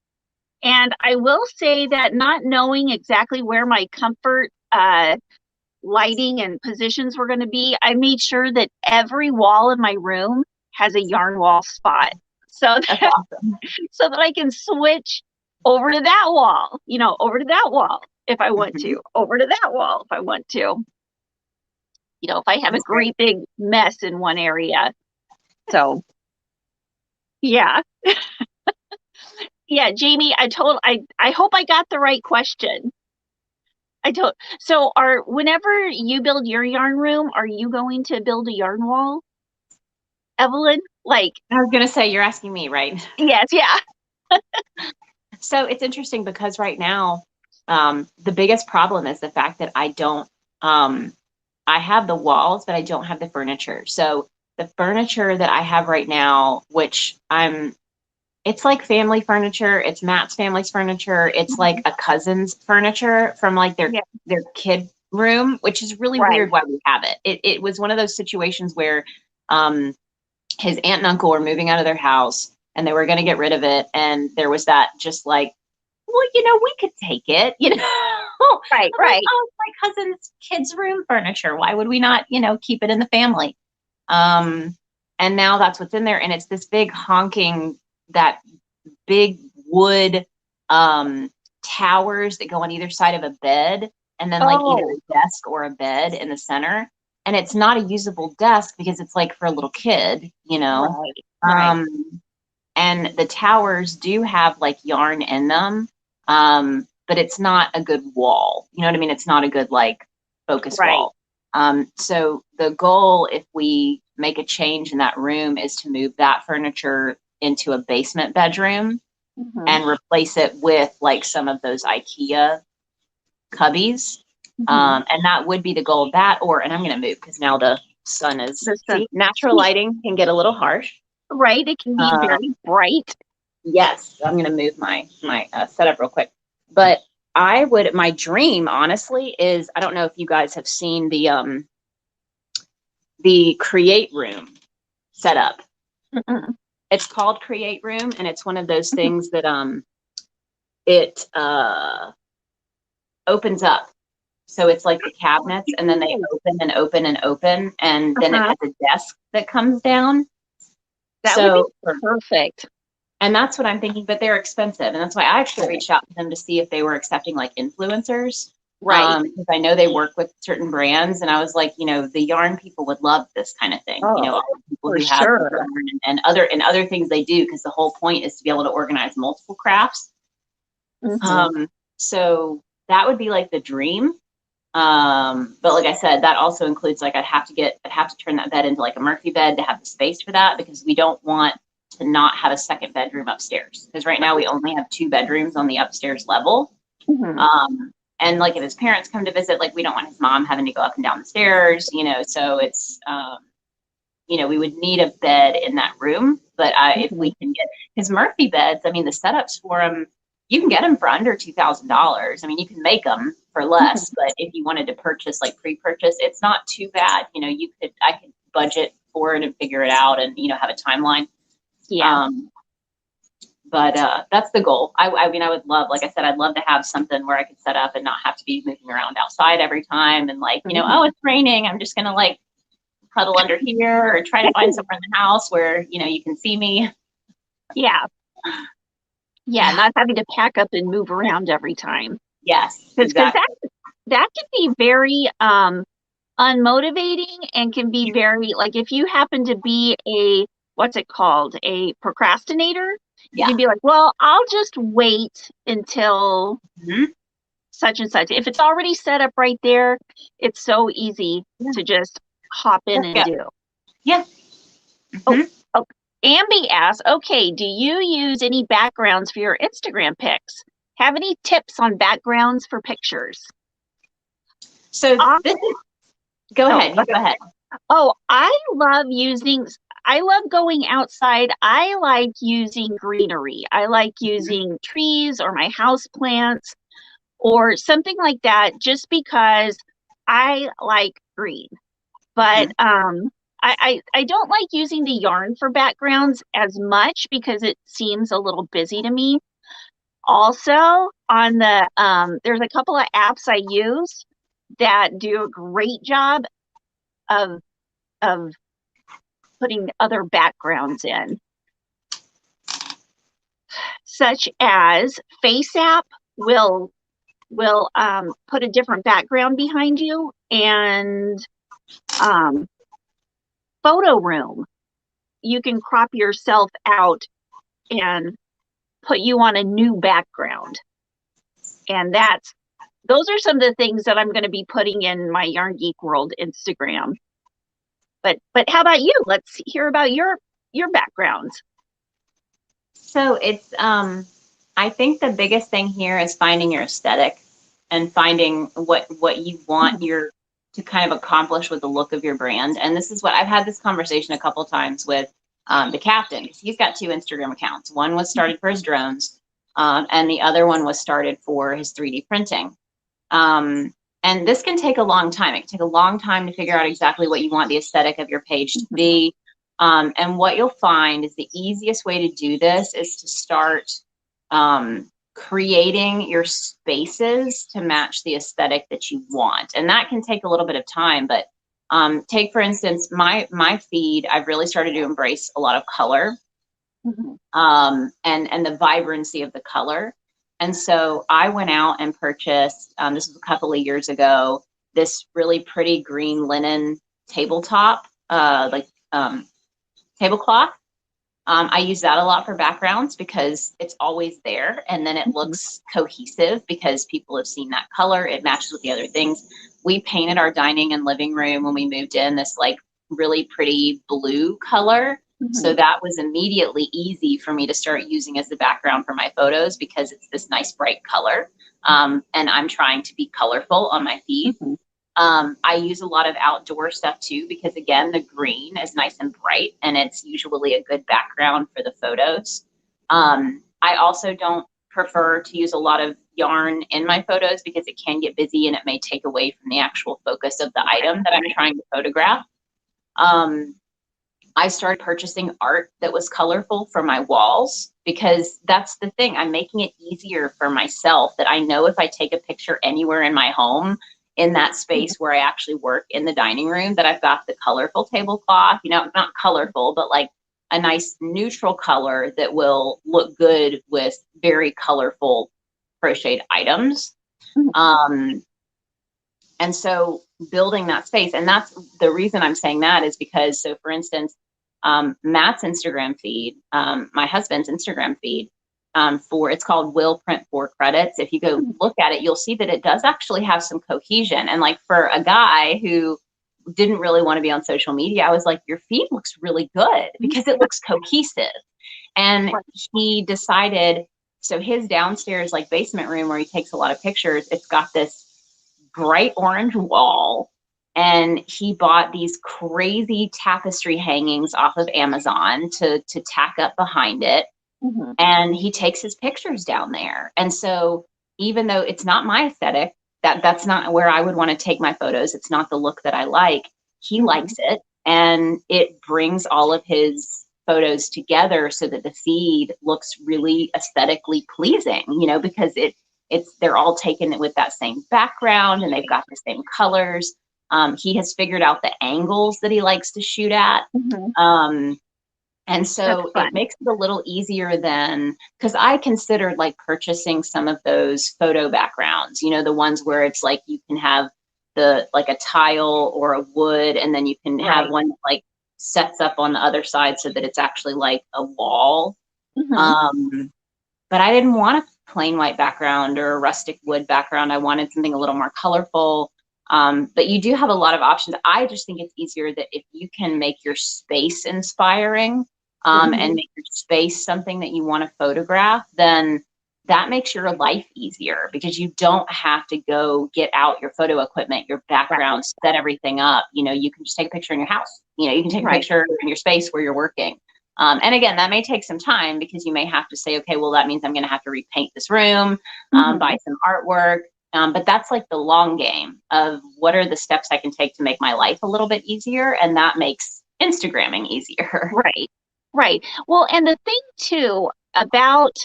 And I will say that not knowing exactly where my comfort lighting and positions were going to be, I made sure that every wall in my room has a yarn wall spot, so that I can switch over to that wall, over to that wall if I want to, over to that wall if I want to. If I have a great big mess in one area. So, yeah. Yeah, Jamie, I hope I got the right question. So whenever you build your yarn room, are you going to build a yarn wall, Evelyn? Like, I was going to say, you're asking me, right? Yes, yeah. So it's interesting because right now, the biggest problem is the fact that I have the walls, but I don't have the furniture. So the furniture that I have right now, which it's like family furniture. It's Matt's family's furniture. It's like a cousin's furniture from like their kid room, which is really weird why we have it. It was one of those situations where his aunt and uncle were moving out of their house and they were going to get rid of it. And there was that just like, well, we could take it, Right. Like, oh, it's my cousin's kids' room furniture. Why would we not, keep it in the family? And now that's what's in there. And it's this big honking, that big wood towers that go on either side of a bed, and then like either a desk or a bed in the center. And it's not a usable desk because it's like for a little kid, Right. And the towers do have like yarn in them, but it's not a good wall. You know what I mean? It's not a good like focus wall. So the goal, if we make a change in that room, is to move that furniture into a basement bedroom and replace it with like some of those IKEA cubbies. And that would be the goal of that. And I'm going to move because now the sun is, natural lighting can get a little harsh. Right. It can be very bright. Yes. I'm going to move my setup real quick. But my dream, honestly, is, I don't know if you guys have seen the Create Room setup. It's called Create Room, and it's one of those things that it opens up. So it's like the cabinets, and then they open and open and open, and then it has a desk that comes down. That would be perfect. And that's what I'm thinking, but they're expensive. And that's why I actually reached out to them to see if they were accepting like influencers. Right. Because I know they work with certain brands, and I was like, the yarn people would love this kind of thing. All the people who have yarn and other things they do, because the whole point is to be able to organize multiple crafts. So that would be like the dream. But like I said, that also includes like I'd have to turn that bed into like a Murphy bed to have the space for that, because we don't want to not have a second bedroom upstairs, because right now we only have 2 bedrooms on the upstairs level. And like if his parents come to visit, like we don't want his mom having to go up and down the stairs, so it's we would need a bed in that room. But if we can get his Murphy beds, I mean, the setups for them, you can get them for under $2,000. I mean, you can make them for less, but if you wanted to purchase, like pre-purchase, it's not too bad. I could budget for it and figure it out, and have a timeline. But that's the goal. I mean, I would love, like I said, I'd love to have something where I could set up and not have to be moving around outside every time. And like, oh, it's raining, I'm just gonna like cuddle under here, or try to find somewhere in the house where you can see me. Not having to pack up and move around every time. Yes, exactly. That can be very unmotivating, and can be very, like, if you happen to be a procrastinator, you can be like, well, I'll just wait until such and such. If it's already set up right there, it's so easy to just hop in and do. Ambi asks, okay, do you use any backgrounds for your Instagram pics? Have any tips on backgrounds for pictures? So go ahead. Oh, I love going outside. I like using greenery. I like using trees or my house plants or something like that, just because I like green. But I don't like using the yarn for backgrounds as much, because it seems a little busy to me. Also, on the there's a couple of apps I use that do a great job of putting other backgrounds in, such as FaceApp will put a different background behind you, and Photo Room, you can crop yourself out and put you on a new background. And those are some of the things that I'm going to be putting in my Yarn Geek World Instagram. But how about you? Let's hear about your backgrounds. So it's I think the biggest thing here is finding your aesthetic. and finding what you want your to kind of accomplish with the look of your brand. And this is what I've had this conversation a couple times with the captain, because he's got 2 Instagram accounts. One was started for his drones, and the other one was started for his 3D printing. And this can take a long time. It can take a long time to figure out exactly what you want the aesthetic of your page to be. And what you'll find is the easiest way to do this is to start creating your spaces to match the aesthetic that you want. And that can take a little bit of time, but take, for instance, my feed, I've really started to embrace a lot of color, and the vibrancy of the color. And so I went out and purchased, this was a couple of years ago, this really pretty green linen tabletop, tablecloth. I use that a lot for backgrounds because it's always there, and then it looks cohesive because people have seen that color. It matches with the other things. We painted our dining and living room when we moved in this like really pretty blue color. So that was immediately easy for me to start using as the background for my photos because it's this nice bright color. And I'm trying to be colorful on my feed. I use a lot of outdoor stuff too, because again, the green is nice and bright and it's usually a good background for the photos. I also don't prefer to use a lot of yarn in my photos because it can get busy and it may take away from the actual focus of the item that I'm trying to photograph. I started purchasing art that was colorful for my walls because that's the thing. I'm making it easier for myself that I know if I take a picture anywhere in my home, in that space where I actually work in the dining room, that I've got the colorful tablecloth, you know, not colorful, but like a nice neutral color that will look good with very colorful crocheted items. And so building that space, and that's the reason I'm saying that is because, so for instance, Matt's Instagram feed, my husband's Instagram feed, it's called Will Print 4 Credits. If you go look at it, you'll see that it does actually have some cohesion. And like for a guy who didn't really want to be on social media, I was like, your feed looks really good because it looks cohesive. And he decided, so his downstairs like basement room where he takes a lot of pictures, it's got this bright orange wall, and he bought these crazy tapestry hangings off of Amazon to tack up behind it. And he takes his pictures down there. And so even though it's not my aesthetic, that's not where I would want to take my photos, it's not the look that I like, he likes it, and it brings all of his photos together so that the feed looks really aesthetically pleasing, you know, because they're all taken with that same background and they've got the same colors. He has figured out the angles that he likes to shoot at. And so it makes it a little easier than, because I considered like purchasing some of those photo backgrounds, you know, the ones where it's like you can have like a tile or a wood, and then you can have one that like sets up on the other side so that it's actually like a wall. But I didn't want a plain white background or a rustic wood background. I wanted something a little more colorful. But you do have a lot of options. I just think it's easier that if you can make your space inspiring, and make your space something that you want to photograph, then that makes your life easier because you don't have to go get out your photo equipment, your background, set everything up. You know, you can just take a picture in your house. You know, you can take a picture in your space where you're working. And again, that may take some time because you may have to say, okay, well, that means I'm going to have to repaint this room, buy some artwork. But that's like the long game of what are the steps I can take to make my life a little bit easier. And that makes Instagramming easier. Right. Well, and the thing too about,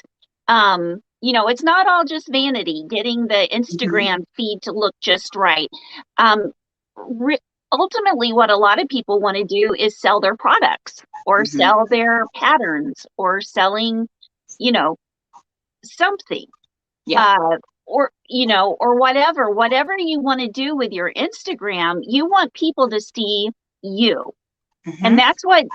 you know, it's not all just vanity, getting the Instagram feed to look just right. Ultimately, what a lot of people want to do is sell their products or sell their patterns or selling, you know, something. Or, you know, or whatever you want to do with your Instagram, you want people to see you. And that's what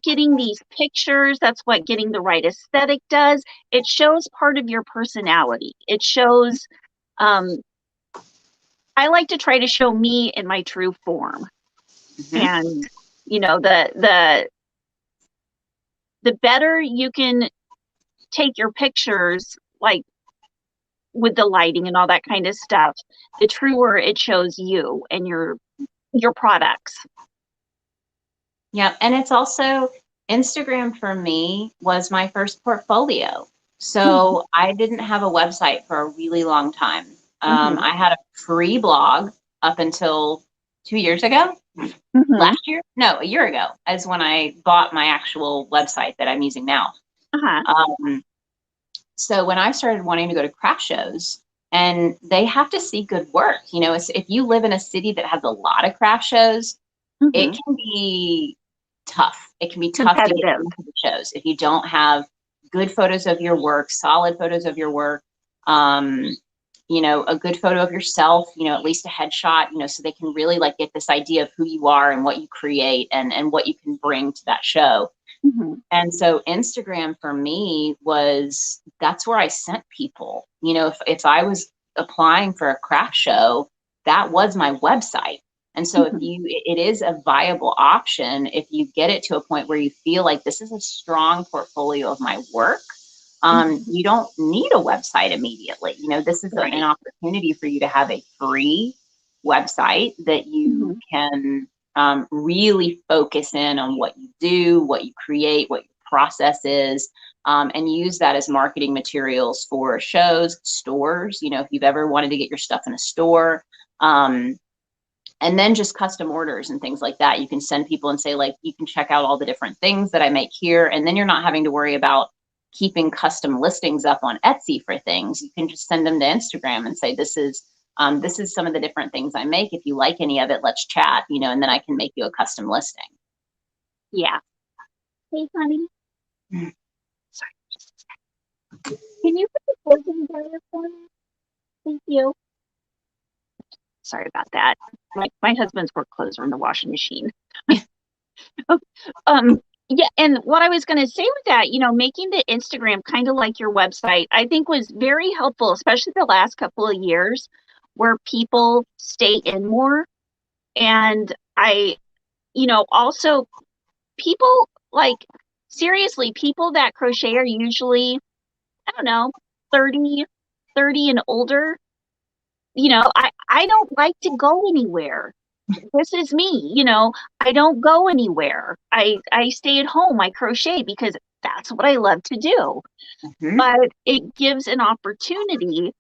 getting these pictures, that's what getting the right aesthetic does. It shows part of your personality. It shows, I like to try to show me in my true form. And, you know, the better you can take your pictures, like with the lighting and all that kind of stuff, the truer it shows you and your products. Yeah, and it's also Instagram for me was my first portfolio. So I didn't have a website for a really long time. I had a free blog up until 2 years ago. Last year? No, a year ago is when I bought my actual website that I'm using now. So when I started wanting to go to craft shows, and they have to see good work, you know, if you live in a city that has a lot of craft shows, it can be tough. It can be tough to get into the shows if you don't have good photos of your work, solid photos of your work, you know, a good photo of yourself, you know, at least a headshot, you know, so they can really like get this idea of who you are and what you create and what you can bring to that show. And so Instagram for me that's where I sent people, you know, if I was applying for a craft show, that was my website. And so it is a viable option if you get it to a point where you feel like this is a strong portfolio of my work. You don't need a website immediately. You know, this is an opportunity for you to have a free website that you can really focus in on what you do, what you create, what your process is, and use that as marketing materials for shows, stores, you know, if you've ever wanted to get your stuff in a store, and then just custom orders and things like that. You can send people and say, like, you can check out all the different things that I make here. And then you're not having to worry about keeping custom listings up on Etsy for things. You can just send them to Instagram and say, this is some of the different things I make. If you like any of it, let's chat, you know, and then I can make you a custom listing. Yeah. Hey, honey. Sorry. Can you put the clothes in the dryer for me? Thank you. Sorry about that. My husband's work clothes are in the washing machine. Yeah, and what I was going to say with that, you know, making the Instagram kind of like your website, I think was very helpful, especially the last couple of years where people stay in more. And you know, also people seriously, people that crochet are usually, I don't know, 30 and older. You know, I don't like to go anywhere. This is me, you know, I don't go anywhere. I stay at home, I crochet because that's what I love to do. But it gives an opportunity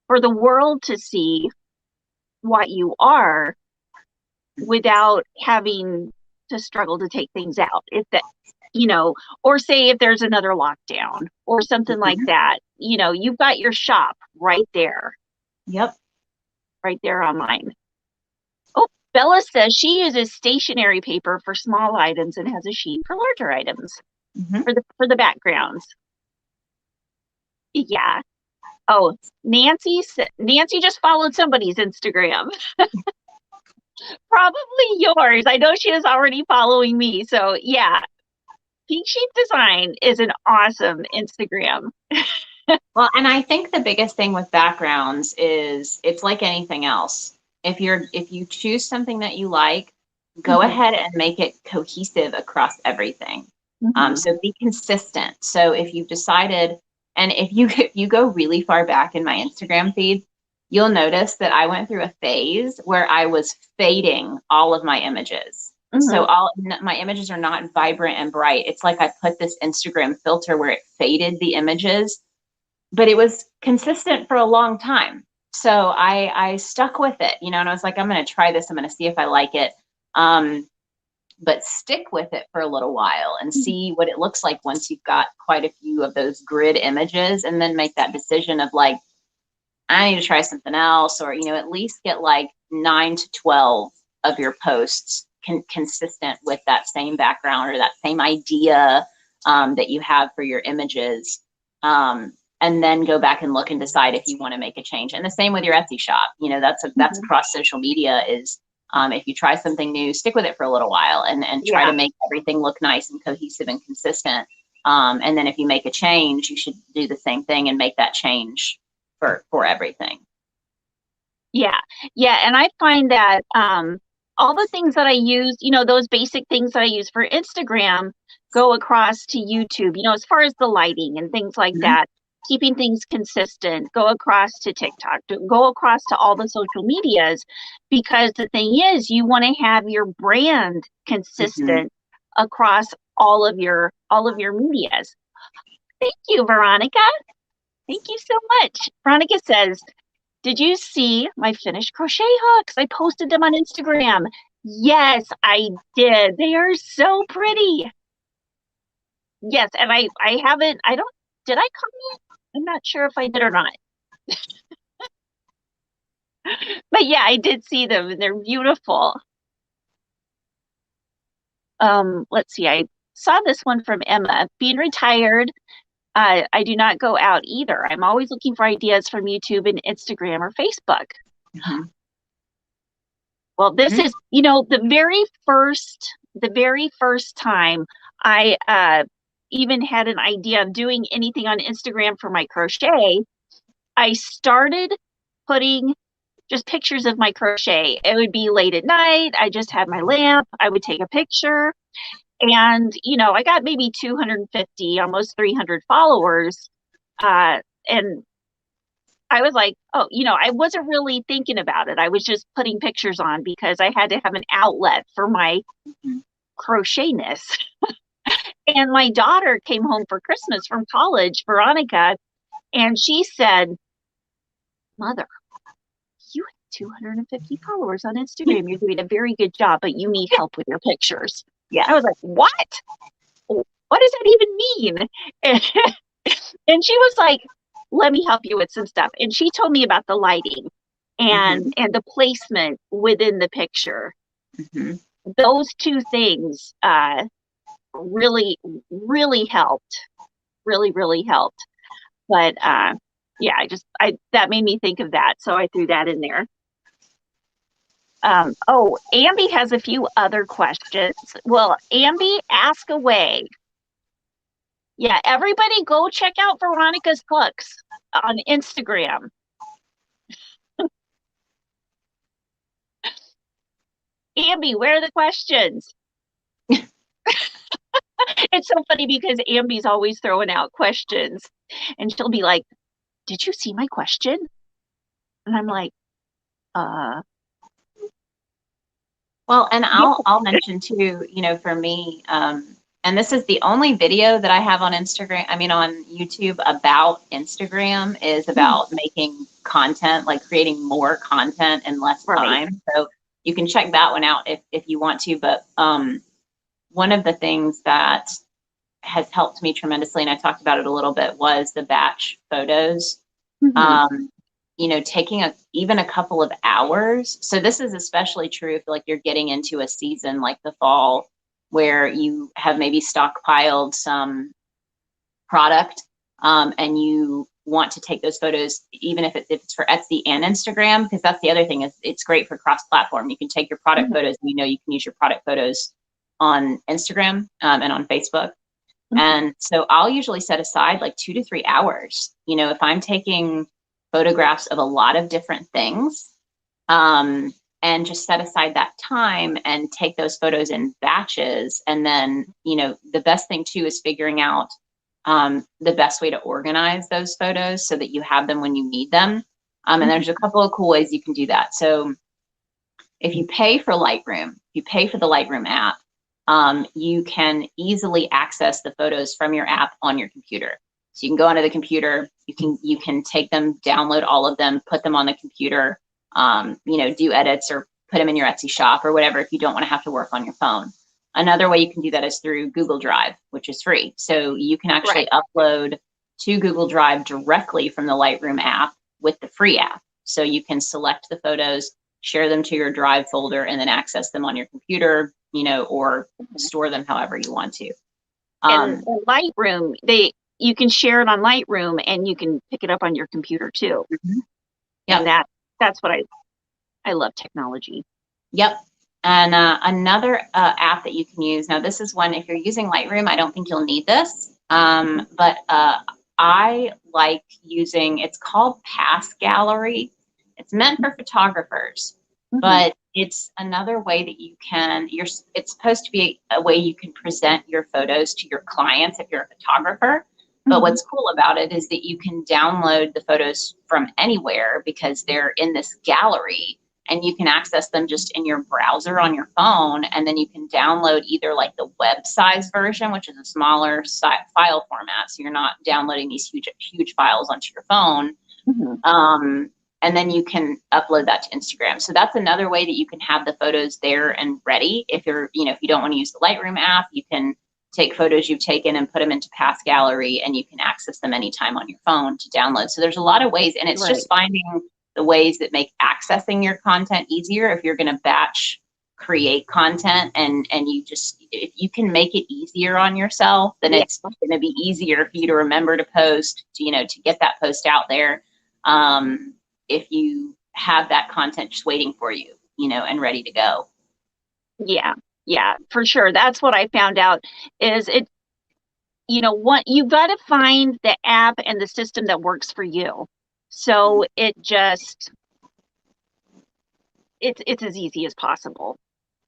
for the world to see what you are without having to struggle to take things out. If that, you know, or say if there's another lockdown or something like that, you know, you've got your shop right there. Yep. Right there online. Oh, Bella says she uses stationery paper for small items and has a sheet for larger items for the backgrounds. Yeah. Oh, Nancy just followed somebody's Instagram. Probably yours. I know she is already following me. So yeah, Pinksheepdesign is an awesome Instagram. Well, and I think the biggest thing with backgrounds is it's like anything else. If you choose something that you like, go ahead and make it cohesive across everything. So be consistent. So if you've decided, and if you go really far back in my Instagram feed, you'll notice that I went through a phase where I was fading all of my images. So all my images are not vibrant and bright. It's like I put this Instagram filter where it faded the images, but it was consistent for a long time. So I stuck with it, you know, and I was like, I'm going to try this. I'm going to see if I like it. But stick with it for a little while and see what it looks like once you've got quite a few of those grid images, and then make that decision of like, I need to try something else, or, you know, at least get like 9 to 12 of your posts consistent with that same background or that same idea that you have for your images. And then go back and look and decide if you want to make a change. And the same with your Etsy shop. You know, that's across social media is if you try something new, stick with it for a little while and try to make everything look nice and cohesive and consistent. And then if you make a change, you should do the same thing and make that change for everything. Yeah. And I find that all the things that I use, you know, those basic things that I use for Instagram go across to YouTube, you know, as far as the lighting and things like that. keeping things consistent, go across to TikTok, go across to all the social medias, because the thing is, you want to have your brand consistent across all of your medias. Thank you, Veronica. Thank you so much. Veronica says, did you see my finished crochet hooks? I posted them on Instagram. Yes, I did. They are so pretty. Yes, and I haven't, I don't, did I comment? I'm not sure if I did or not. But yeah, I did see them and they're beautiful. Let's see, I saw this one from Emma. Being retired, I do not go out either. I'm always looking for ideas from YouTube and Instagram or Facebook. Well, this is, you know, the very first time I even had an idea of doing anything on Instagram for my crochet, I started putting just pictures of my crochet. It would be late at night. I just had my lamp. I would take a picture. And, you know, I got maybe 250, almost 300 followers. And I was like, oh, you know, I wasn't really thinking about it. I was just putting pictures on because I had to have an outlet for my crochetiness. And my daughter came home for Christmas from college, Veronica, and she said, Mother, you have 250 followers on Instagram. You're doing a very good job, but you need help with your pictures. Yeah. I was like, what? What does that even mean? And she was like, let me help you with some stuff. And she told me about the lighting and the placement within the picture. Those two things really, really helped. Really helped. But yeah, that made me think of that. So I threw that in there. Oh, Ambi has a few other questions. Well, Ambi, ask away. Yeah, everybody go check out Veronica's books on Instagram. Ambi, where are the questions? It's so funny because Ambi's always throwing out questions and she'll be like, did you see my question? And I'm like, Well, and I'll mention too, you know, for me, and this is the only video that I have on Instagram, I mean, on YouTube about Instagram is about making content, like creating more content in less time. So you can check that one out if you want to. But one of the things that has helped me tremendously, and I talked about it a little bit, was the batch photos. You know, taking even a couple of hours. So this is especially true if like you're getting into a season like the fall where you have maybe stockpiled some product and you want to take those photos, even if it's for Etsy and Instagram, because that's the other thing is it's great for cross-platform. You can take your product photos and you know you can use your product photos on Instagram and on Facebook. And so I'll usually set aside like 2 to 3 hours. You know, if I'm taking photographs of a lot of different things and just set aside that time and take those photos in batches. And then, you know, the best thing too is figuring out the best way to organize those photos so that you have them when you need them. And there's a couple of cool ways you can do that. So if you pay for Lightroom, you pay for the Lightroom app, you can easily access the photos from your app on your computer. So you can go onto the computer, you can take them, download all of them, put them on the computer, you know, do edits or put them in your Etsy shop or whatever if you don't want to have to work on your phone. Another way you can do that is through Google Drive, which is free. So you can actually upload to Google Drive directly from the Lightroom app with the free app. So you can select the photos, share them to your Drive folder, and then access them on your computer, you know, or store them however you want to. And Lightroom, you can share it on Lightroom and you can pick it up on your computer too. And that's what I love technology. Yep. And another app that you can use, now this is one, if you're using Lightroom, I don't think you'll need this, but I like using, it's called Pass Gallery. It's meant for photographers, but it's another way that you can, it's supposed to be a way you can present your photos to your clients if you're a photographer. But Mhm. what's cool about it is that you can download the photos from anywhere because they're in this gallery, and you can access them just in your browser on your phone. And then you can download either like the web size version, which is a smaller file format. So you're not downloading these huge files onto your phone. Mhm. And then you can upload that to Instagram. So that's another way that you can have the photos there and ready. If you're, if you don't want to use the Lightroom app, you can take photos you've taken and put them into Past Gallery, and you can access them anytime on your phone to download. So there's a lot of ways, and it's Right. just finding the ways that make accessing your content easier. If you're going to batch create content, and if you can make it easier on yourself, then it's going to be easier for you to remember to post, to get that post out there. If you have that content just waiting for you, and ready to go. Yeah, for sure. That's what I found out is what you've got to find the app and the system that works for you. So it's as easy as possible.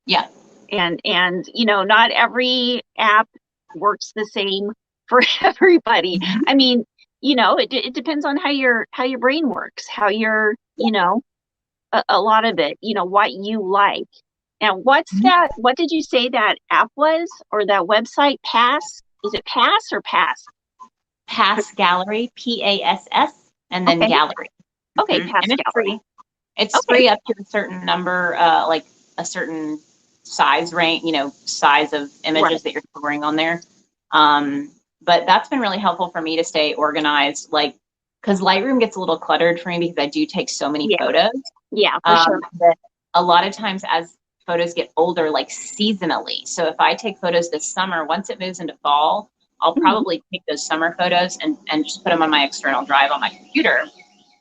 Yeah. And not every app works the same for everybody. Mm-hmm. I mean, it depends on how your brain works, how you're, a lot of it, what you like. And what's that? What did you say that app was, or that website? Pass? Is it Pass or Pass? Pass Gallery, PASS, and then Gallery. Okay, Pass and it's Gallery. Free. It's free up to a certain number, like a certain size range, size of images that you're storing on there. But that's been really helpful for me to stay organized, because Lightroom gets a little cluttered for me because I do take so many photos. Yeah, for sure. But a lot of times as photos get older, like seasonally. So if I take photos this summer, once it moves into fall, I'll probably take those summer photos and just put them on my external drive on my computer.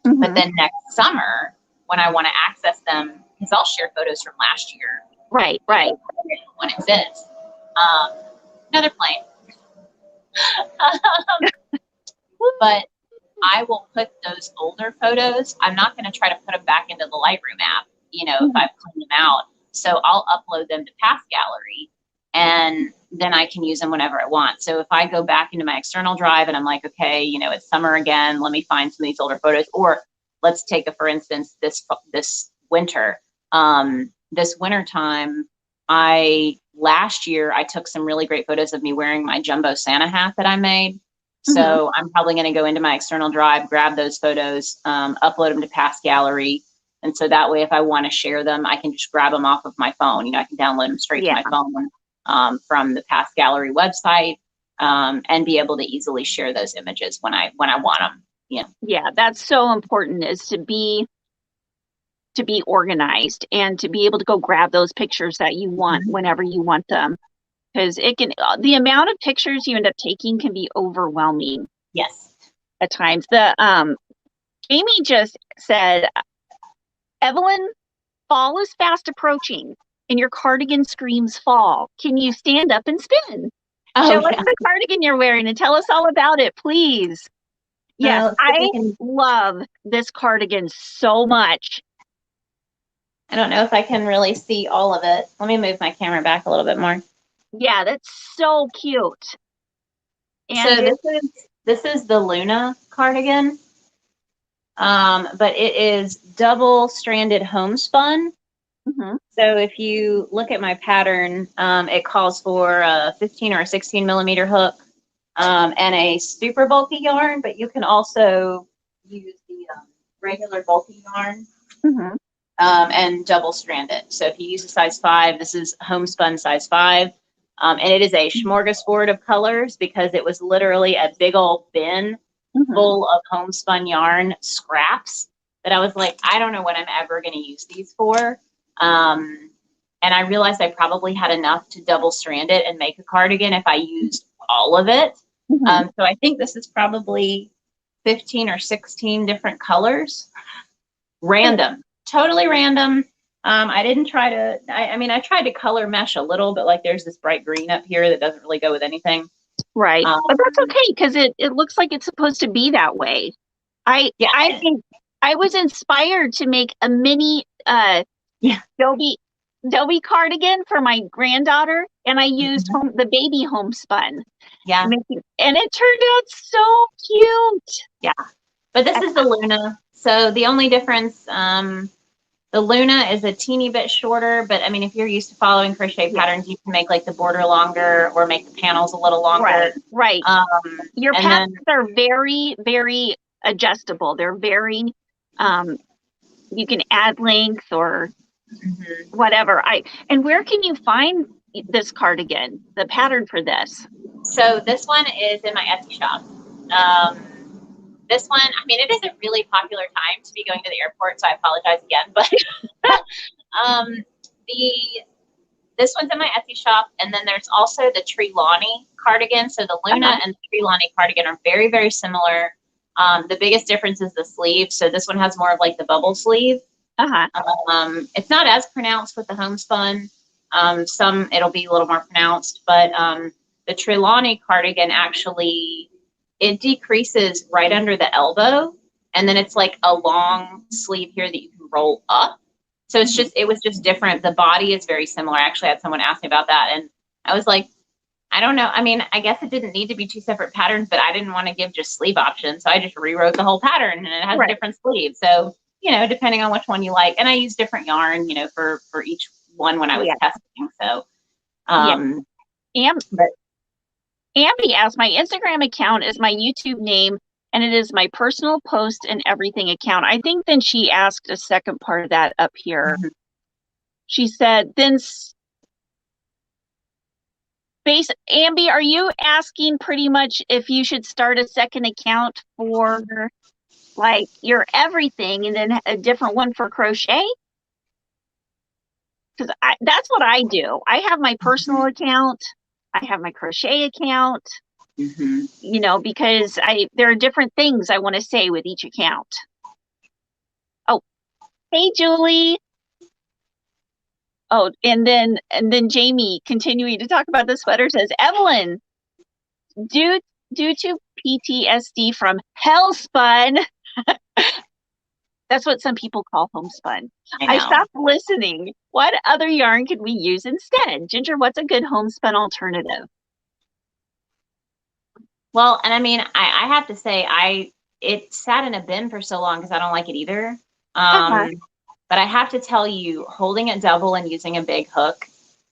But then next summer, when I want to access them, because I'll share photos from last year. Right. When it fits. Another plane. But I will put those older photos. I'm not going to try to put them back into the Lightroom app, if I've cleaned them out. So I'll upload them to Past Gallery, and then I can use them whenever I want. So if I go back into my external drive and I'm like, okay, it's summer again, let me find some of these older photos. Or let's take for instance, this winter. This winter time, last year I took some really great photos of me wearing my jumbo Santa hat that I made. So I'm probably going to go into my external drive, grab those photos, upload them to Past Gallery. And so that way, if I want to share them, I can just grab them off of my phone. I can download them straight to my phone from the Past Gallery website, and be able to easily share those images when I want them. Yeah, that's so important, is to be organized and to be able to go grab those pictures that you want whenever you want them. Because the amount of pictures you end up taking can be overwhelming. Yes. At times. Amy just said, Evelyn, fall is fast approaching and your cardigan screams fall. Can you stand up and spin? Show us the cardigan you're wearing and tell us all about it, please. Yes, I love this cardigan so much. I don't know if I can really see all of it. Let me move my camera back a little bit more. Yeah, that's so cute. And so this is the Luna cardigan, but it is double-stranded homespun. So if you look at my pattern, it calls for a 15 or a 16 millimeter hook, and a super bulky yarn, but you can also use the regular bulky yarn. And double-strand it. So if you use a size 5, this is homespun size 5. And it is a smorgasbord of colors because it was literally a big old bin full of homespun yarn scraps that I was like, I don't know what I'm ever going to use these for. And I realized I probably had enough to double strand it and make a cardigan if I used all of it. So I think this is probably 15 or 16 different colors. Random, totally random. I didn't try to, I tried to color mesh a little, but there's this bright green up here that doesn't really go with anything. Right. But that's okay, because it looks like it's supposed to be that way. I think I was inspired to make a mini Adobe Zoe cardigan for my granddaughter, and I used the baby homespun. Yeah. And it turned out so cute. Yeah. But this is the Luna. So the only difference, the Luna is a teeny bit shorter, but I mean, if you're used to following crochet patterns, you can make like the border longer or make the panels a little longer. Right. Your patterns are very, very adjustable. They're very, you can add length or whatever. And where can you find this cardigan, the pattern for this? So this one is in my Etsy shop. This one, I mean, it is a really popular time to be going to the airport, so I apologize again. But this one's in my Etsy shop, and then there's also the Trelawney cardigan. So the Luna and the Trelawney cardigan are very, very similar. The biggest difference is the sleeve. So this one has more of like the bubble sleeve. It's not as pronounced with the homespun. Some it'll be a little more pronounced, but the Trelawney cardigan actually, it decreases right under the elbow, and then it's like a long sleeve here that you can roll up. So it's just, it was just different. The body is very similar. I actually had someone ask me about that, and I was like, I don't know. I mean, I guess it didn't need to be two separate patterns, but I didn't want to give just sleeve options. So I just rewrote the whole pattern, and it has a different sleeve. So, you know, depending on which one you like. And I use different yarn, you know, for each one when I was testing. So, Ambi asked, my Instagram account is my YouTube name, and it is my personal post and everything account. I think then she asked a second part of that up here. She said, then Ambi, are you asking pretty much if you should start a second account for like your everything and then a different one for crochet? Because that's what I do. I have my personal account. I have my crochet account, you know, because there are different things I want to say with each account. Oh, hey, Julie. Oh, and then Jamie, continuing to talk about the sweater, says, Evelyn, due to PTSD from Hellspun, that's what some people call homespun, I stopped listening. What other yarn could we use instead? Ginger, what's a good homespun alternative? Well, and I mean, I have to say, it sat in a bin for so long because I don't like it either. But I have to tell you, holding it double and using a big hook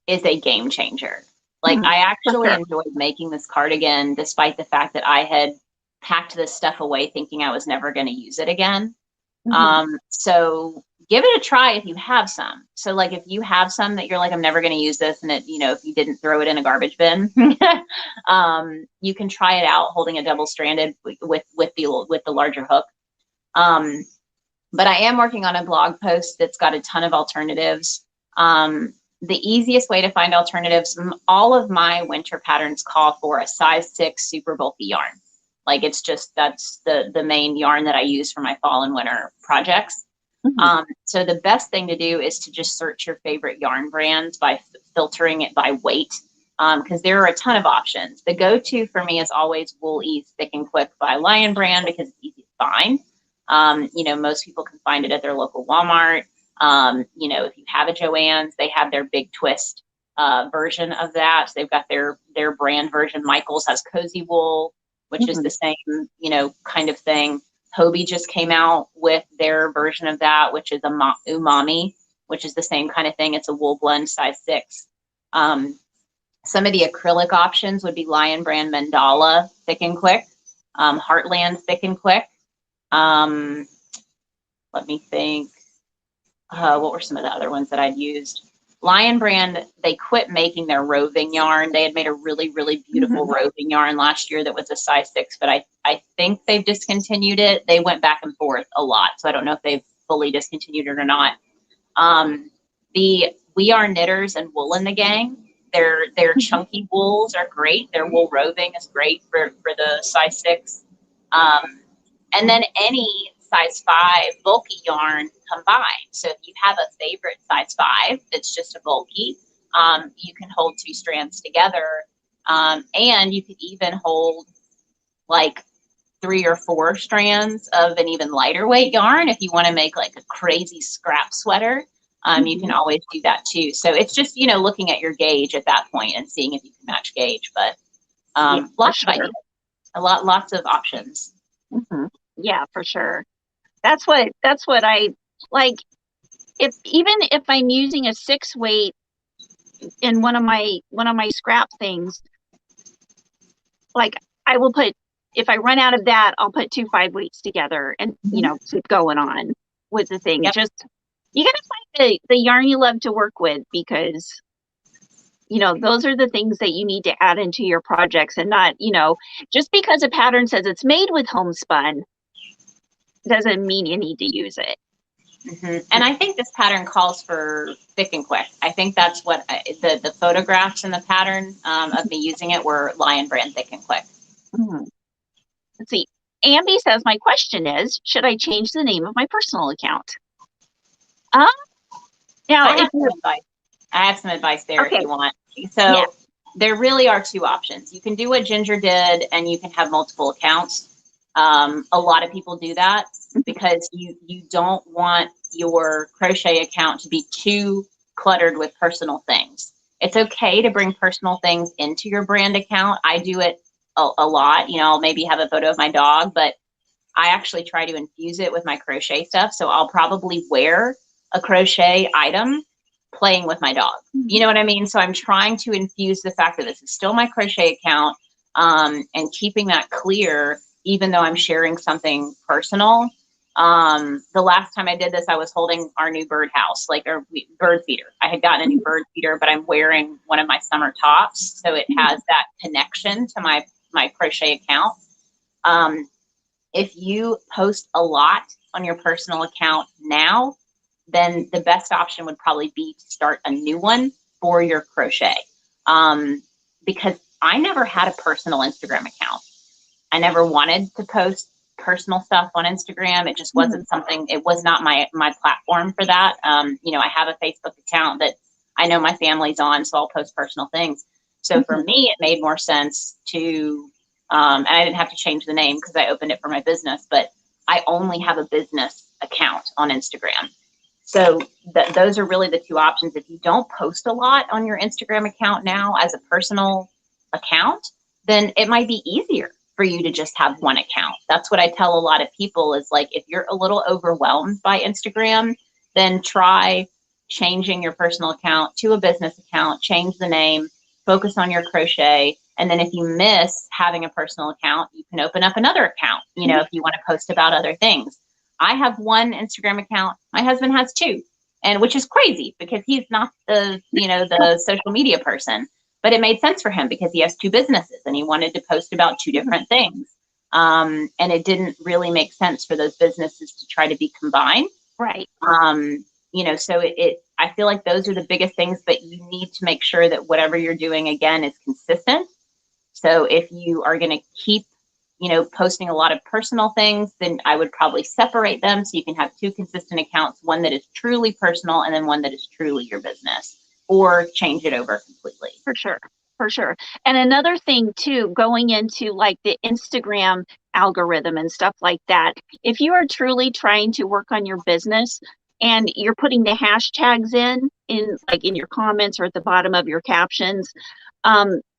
is a game changer. Like, I actually enjoyed making this cardigan, despite the fact that I had packed this stuff away thinking I was never going to use it again. So give it a try if you have some. So like, if you have some that you're like, I'm never going to use this, and it, you know, if you didn't throw it in a garbage bin, you can try it out holding a double stranded with the larger hook. But I am working on a blog post that's got a ton of alternatives. The easiest way to find alternatives, all of my winter patterns call for a size 6 super bulky yarn. Like, it's just, that's the main yarn that I use for my fall and winter projects. So the best thing to do is to just search your favorite yarn brands by filtering it by weight, because there are a ton of options. The go-to for me is always Wool Ease Thick and Quick by Lion Brand, because it's easy to find. You know, most people can find it at their local Walmart. You know, if you have a Joann's, they have their big twist version of that. So they've got their brand version. Michael's has Cozy Wool, which is the same, you know, kind of thing. Hobie just came out with their version of that, which is a Umami, which is the same kind of thing. It's a wool blend, size 6. Some of the acrylic options would be Lion Brand Mandala Thick and Quick, Heartland Thick and Quick. Let me think. What were some of the other ones that I'd used? Lion Brand, they quit making their roving yarn. They had made a really, really beautiful roving yarn last year that was a size 6, but I think they've discontinued it. They went back and forth a lot, so I don't know if they've fully discontinued it or not. The We Are Knitters and Wool in the Gang, their chunky wools are great. Their wool roving is great for the size 6. And then any size 5 bulky yarn combined. So if you have a favorite size 5 that's just a bulky, you can hold 2 strands together, and you could even hold like 3 or 4 strands of an even lighter weight yarn if you want to make like a crazy scrap sweater. You can always do that too. So it's just, looking at your gauge at that point and seeing if you can match gauge, but lots of ideas, lots of options. Yeah, for sure. That's what I like. Even if I'm using a 6 weight in one of my scrap things, like I will put, if I run out of that, I'll put 2 5 weights together and keep going on with the thing. Yep. Just, you gotta find the yarn you love to work with, because those are the things that you need to add into your projects, and not, just because a pattern says it's made with homespun doesn't mean you need to use it. And I think this pattern calls for thick and quick. I think that's what the photographs in the pattern of me using it were Lion Brand thick and quick. Let's see. Ambi says, my question is, should I change the name of my personal account? Now, I have some advice there if you want. So there really are 2 options. You can do what Ginger did, and you can have multiple accounts. A lot of people do that because you don't want your crochet account to be too cluttered with personal things. It's okay to bring personal things into your brand account. I do it a lot. I'll maybe have a photo of my dog, but I actually try to infuse it with my crochet stuff. So I'll probably wear a crochet item playing with my dog. You know what I mean? So I'm trying to infuse the fact that this is still my crochet account, and keeping that clear, even though I'm sharing something personal. The last time I did this, I was holding our new birdhouse, our bird feeder. I had gotten a new bird feeder, but I'm wearing one of my summer tops. So it has that connection to my crochet account. If you post a lot on your personal account now, then the best option would probably be to start a new one for your crochet. Because I never had a personal Instagram account. I never wanted to post personal stuff on Instagram. It just wasn't something, it was not my platform for that. I have a Facebook account that I know my family's on, so I'll post personal things. So for me, it made more sense to, and I didn't have to change the name because I opened it for my business, but I only have a business account on Instagram. So those are really the 2 options. If you don't post a lot on your Instagram account now as a personal account, then it might be easier for you to just have one account. That's what I tell a lot of people is, if you're a little overwhelmed by Instagram, then try changing your personal account to a business account, change the name, focus on your crochet. And then if you miss having a personal account, you can open up another account, if you want to post about other things. I have one Instagram account. My husband has 2, and which is crazy because he's not the social media person. But it made sense for him because he has 2 businesses and he wanted to post about 2 different things. And it didn't really make sense for those businesses to try to be combined. Right. So I feel like those are the biggest things, but you need to make sure that whatever you're doing, again, is consistent. So if you are going to keep, posting a lot of personal things, then I would probably separate them so you can have 2 consistent accounts, one that is truly personal and then one that is truly your business. Or change it over completely. For sure. And another thing too, going into the Instagram algorithm and stuff like that, if you are truly trying to work on your business and you're putting the hashtags in your comments or at the bottom of your captions,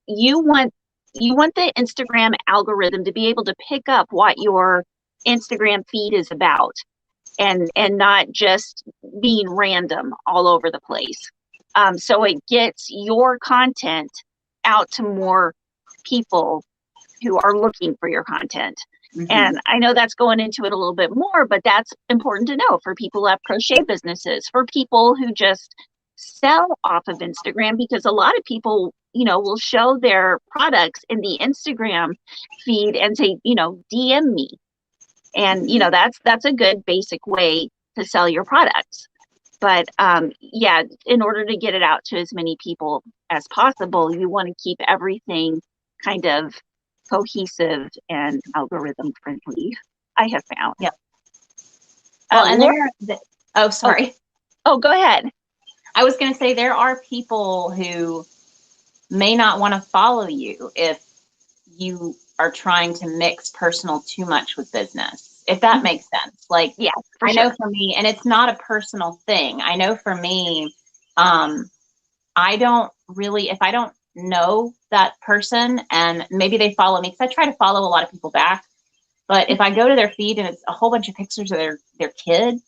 you want the Instagram algorithm to be able to pick up what your Instagram feed is about, and not just being random all over the place. So it gets your content out to more people who are looking for your content. And I know that's going into it a little bit more, but that's important to know for people who have crochet businesses, for people who just sell off of Instagram, because a lot of people, will show their products in the Instagram feed and say, DM me. And, that's a good basic way to sell your products. But in order to get it out to as many people as possible, you want to keep everything kind of cohesive and algorithm friendly, I have found. Yeah. Well, sorry. Oh, go ahead. I was going to say there are people who may not want to follow you if you are trying to mix personal too much with business. if that makes sense. Like, Yeah, for I sure. know for me, and it's not a personal thing. I know for me, I don't really, if I don't know that person and maybe they follow me, because I try to follow a lot of people back, but if I go to their feed and it's a whole bunch of pictures of their kid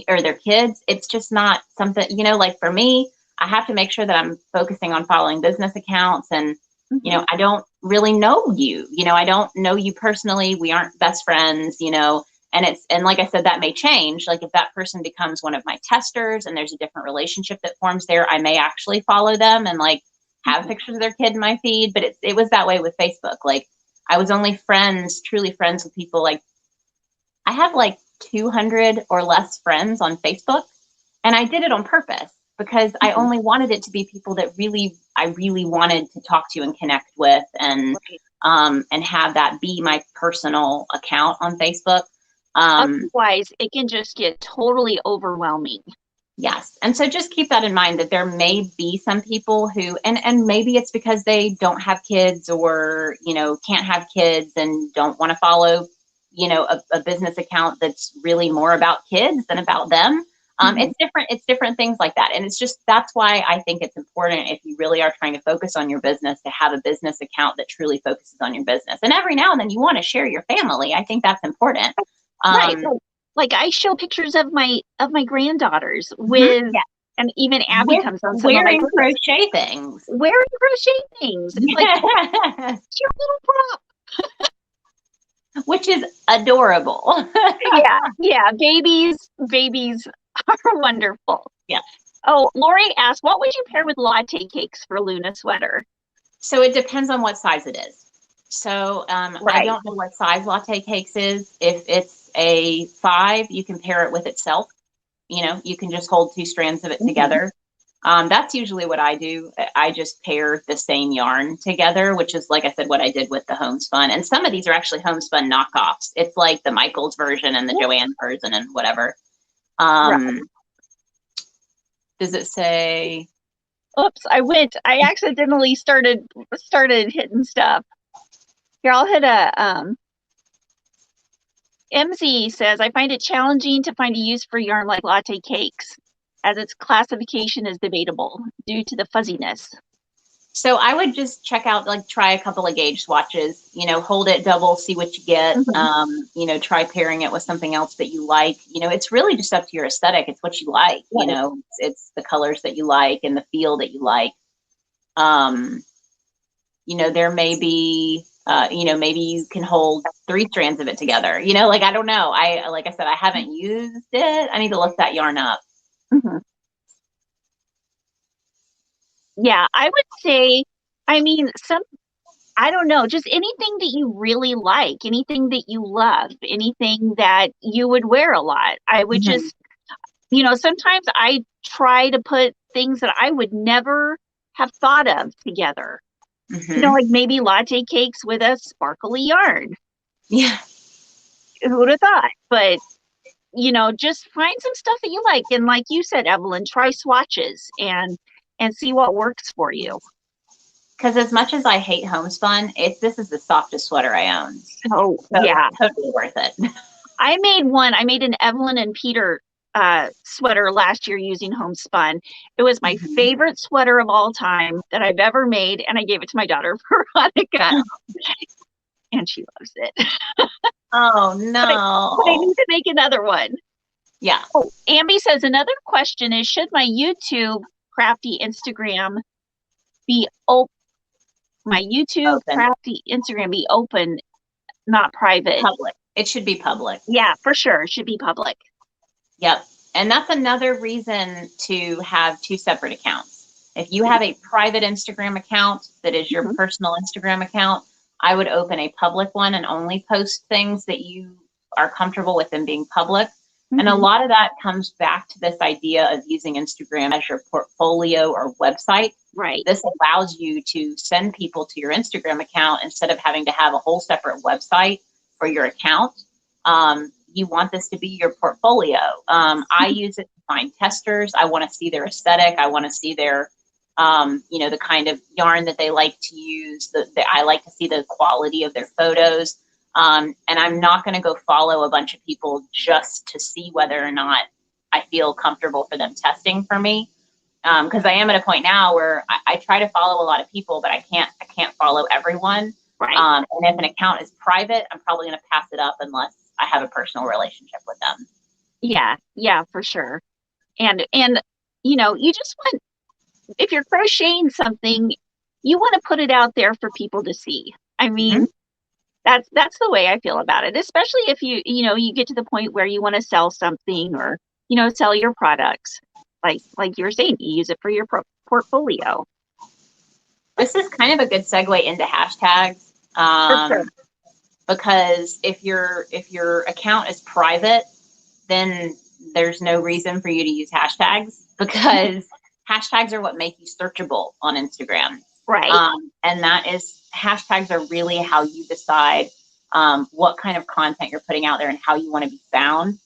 or their kids, it's just not something, you know, like for me, I have to make sure that I'm focusing on following business accounts and, you know, I don't really know you, you know, I don't know you personally. We aren't best friends, you know, and like I said, that may change. Like if that person becomes one of my testers and there's a different relationship that forms there, I may actually follow them and like have pictures of their kid in my feed. But it was that way with Facebook. Like I was only truly friends with people. Like I have like 200 or less friends on Facebook, and I did it on purpose because I only wanted it to be people that I really wanted to talk to and connect with, and have that be my personal account on Facebook. Otherwise, it can just get totally overwhelming. Yes. And so just keep that in mind that there may be some people who, and maybe it's because they don't have kids or, you know, can't have kids and don't want to follow, you know, a business account that's really more about kids than about them. It's different things like that. And it's just, that's why I think it's important if you really are trying to focus on your business to have a business account that truly focuses on your business. And every now and then you want to share your family. I think that's important. Right. Like I show pictures of my granddaughters with, and even Abby comes on some wearing of my crochet things. Wearing crochet things. It's like, it's your little prop. Which is adorable. Yeah. Babies are wonderful. Yeah. Oh, Lori asked, what would you pair with latte cakes for Luna sweater? So it depends on what size it is. So I don't know what size latte cakes is. If it's a 5, you can pair it with itself. You know, you can just hold 2 strands of it together. That's usually what I do. I just pair the same yarn together, which is, like I said, what I did with the homespun. And some of these are actually homespun knockoffs. It's like the Michaels version and the Joanne version and whatever. Does it say? Oops, I accidentally started hitting stuff. Here, I'll hit a, MZ says, I find it challenging to find a use for yarn like latte cakes, as its classification is debatable due to the fuzziness. So I would just check out, like, try a couple of gauge swatches, you know, hold it double, see what you get, you know, try pairing it with something else that you like. You know, it's really just up to your aesthetic. It's what you like, you know, it's the colors that you like and the feel that you like. You know, there may be, you know, maybe you can hold 3 strands of it together, you know, like, I don't know. Like I said, I haven't used it. I need to look that yarn up. Yeah, I would say, I mean, I don't know, just anything that you really like, anything that you love, anything that you would wear a lot. I would just, you know, sometimes I try to put things that I would never have thought of together. You know, like maybe latte cakes with a sparkly yarn. Yeah. Who would have thought? But, you know, just find some stuff that you like. And like you said, Evelyn, try swatches and see what works for you. Because as much as I hate homespun, this is the softest sweater I own. Oh, so yeah. It's totally worth it. I made an Evelyn and Peter sweater last year using homespun. It was my favorite sweater of all time that I've ever made, and I gave it to my daughter for Hanukkah. And she loves it. Oh, no. But I need to make another one. Yeah. Oh, Amby says, another question is, should my YouTube Crafty Instagram be open? My YouTube Crafty Instagram be open, not private? Public. It should be public. Yeah, for sure. It should be public. Yep. And that's another reason to have 2 separate accounts. If you have a private Instagram account that is your personal Instagram account, I would open a public one and only post things that you are comfortable with them being public. And a lot of that comes back to this idea of using Instagram as your portfolio or website. Right. This allows you to send people to your Instagram account instead of having to have a whole separate website for your account. You want this to be your portfolio. I use it to find testers. I want to see their aesthetic. I want to see their, you know, the kind of yarn that they like to use. I like to see the quality of their photos. And I'm not going to go follow a bunch of people just to see whether or not I feel comfortable for them testing for me. Because I am at a point now where I try to follow a lot of people, but I can't follow everyone. Right. And if an account is private, I'm probably going to pass it up unless I have a personal relationship with them. Yeah, for sure. And you just want, if you're crocheting something, you want to put it out there for people to see. I mean, that's the way I feel about it, especially if you get to the point where you want to sell something or, sell your products. Like you were saying, you use it for your portfolio. This is kind of a good segue into hashtags. For sure. Because if your account is private, then there's no reason for you to use hashtags, because hashtags are what make you searchable on Instagram. Right. And hashtags are really how you decide what kind of content you're putting out there and how you want to be found.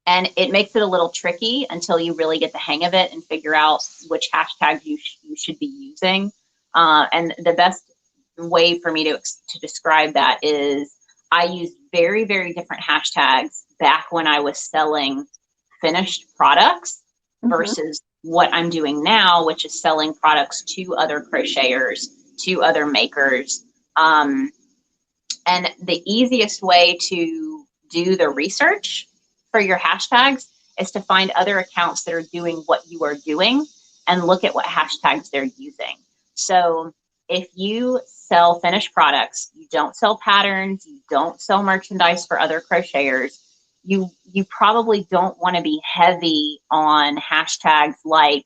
And it makes it a little tricky until you really get the hang of it and figure out which hashtags you should be using. And the best way for me to describe that is I used very, very different hashtags back when I was selling finished products versus what I'm doing now, which is selling products to other crocheters, to other makers. And the easiest way to do the research for your hashtags is to find other accounts that are doing what you are doing and look at what hashtags they're using. So if you sell finished products, you don't sell patterns, you don't sell merchandise for other crocheters, you probably don't want to be heavy on hashtags like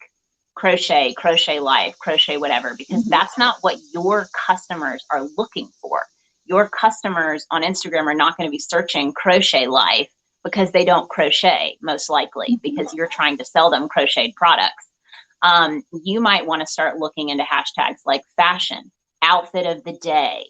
crochet, crochet life, crochet whatever, because that's not what your customers are looking for. Your customers on Instagram are not going to be searching crochet life because they don't crochet, most likely, because you're trying to sell them crocheted products. You might want to start looking into hashtags like fashion, outfit of the day,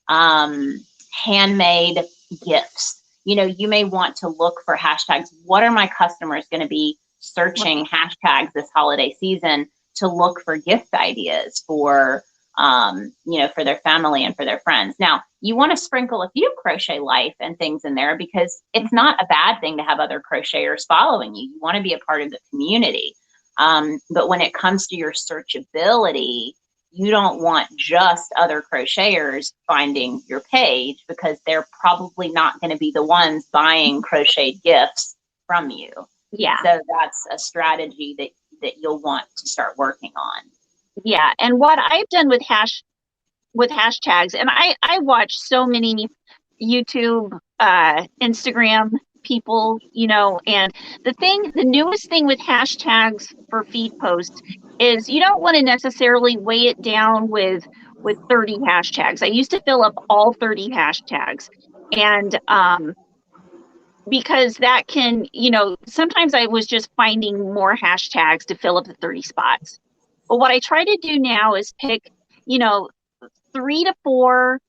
handmade gifts. You may want to look for hashtags. What are my customers going to be searching hashtags this holiday season to look for gift ideas for, for their family and for their friends? Now, you want to sprinkle a few crochet life and things in there because it's not a bad thing to have other crocheters following you. You want to be a part of the community. But when it comes to your searchability, you don't want just other crocheters finding your page because they're probably not going to be the ones buying crocheted gifts from you. Yeah. So that's a strategy that you'll want to start working on. Yeah. And what I've done with hashtags, and I watch so many YouTube, Instagram people, and the newest thing with hashtags for feed posts is you don't want to necessarily weigh it down with 30 hashtags. I used to fill up all 30 hashtags, and because that can, sometimes I was just finding more hashtags to fill up the 30 spots. But what I try to do now is pick, 3 to 4,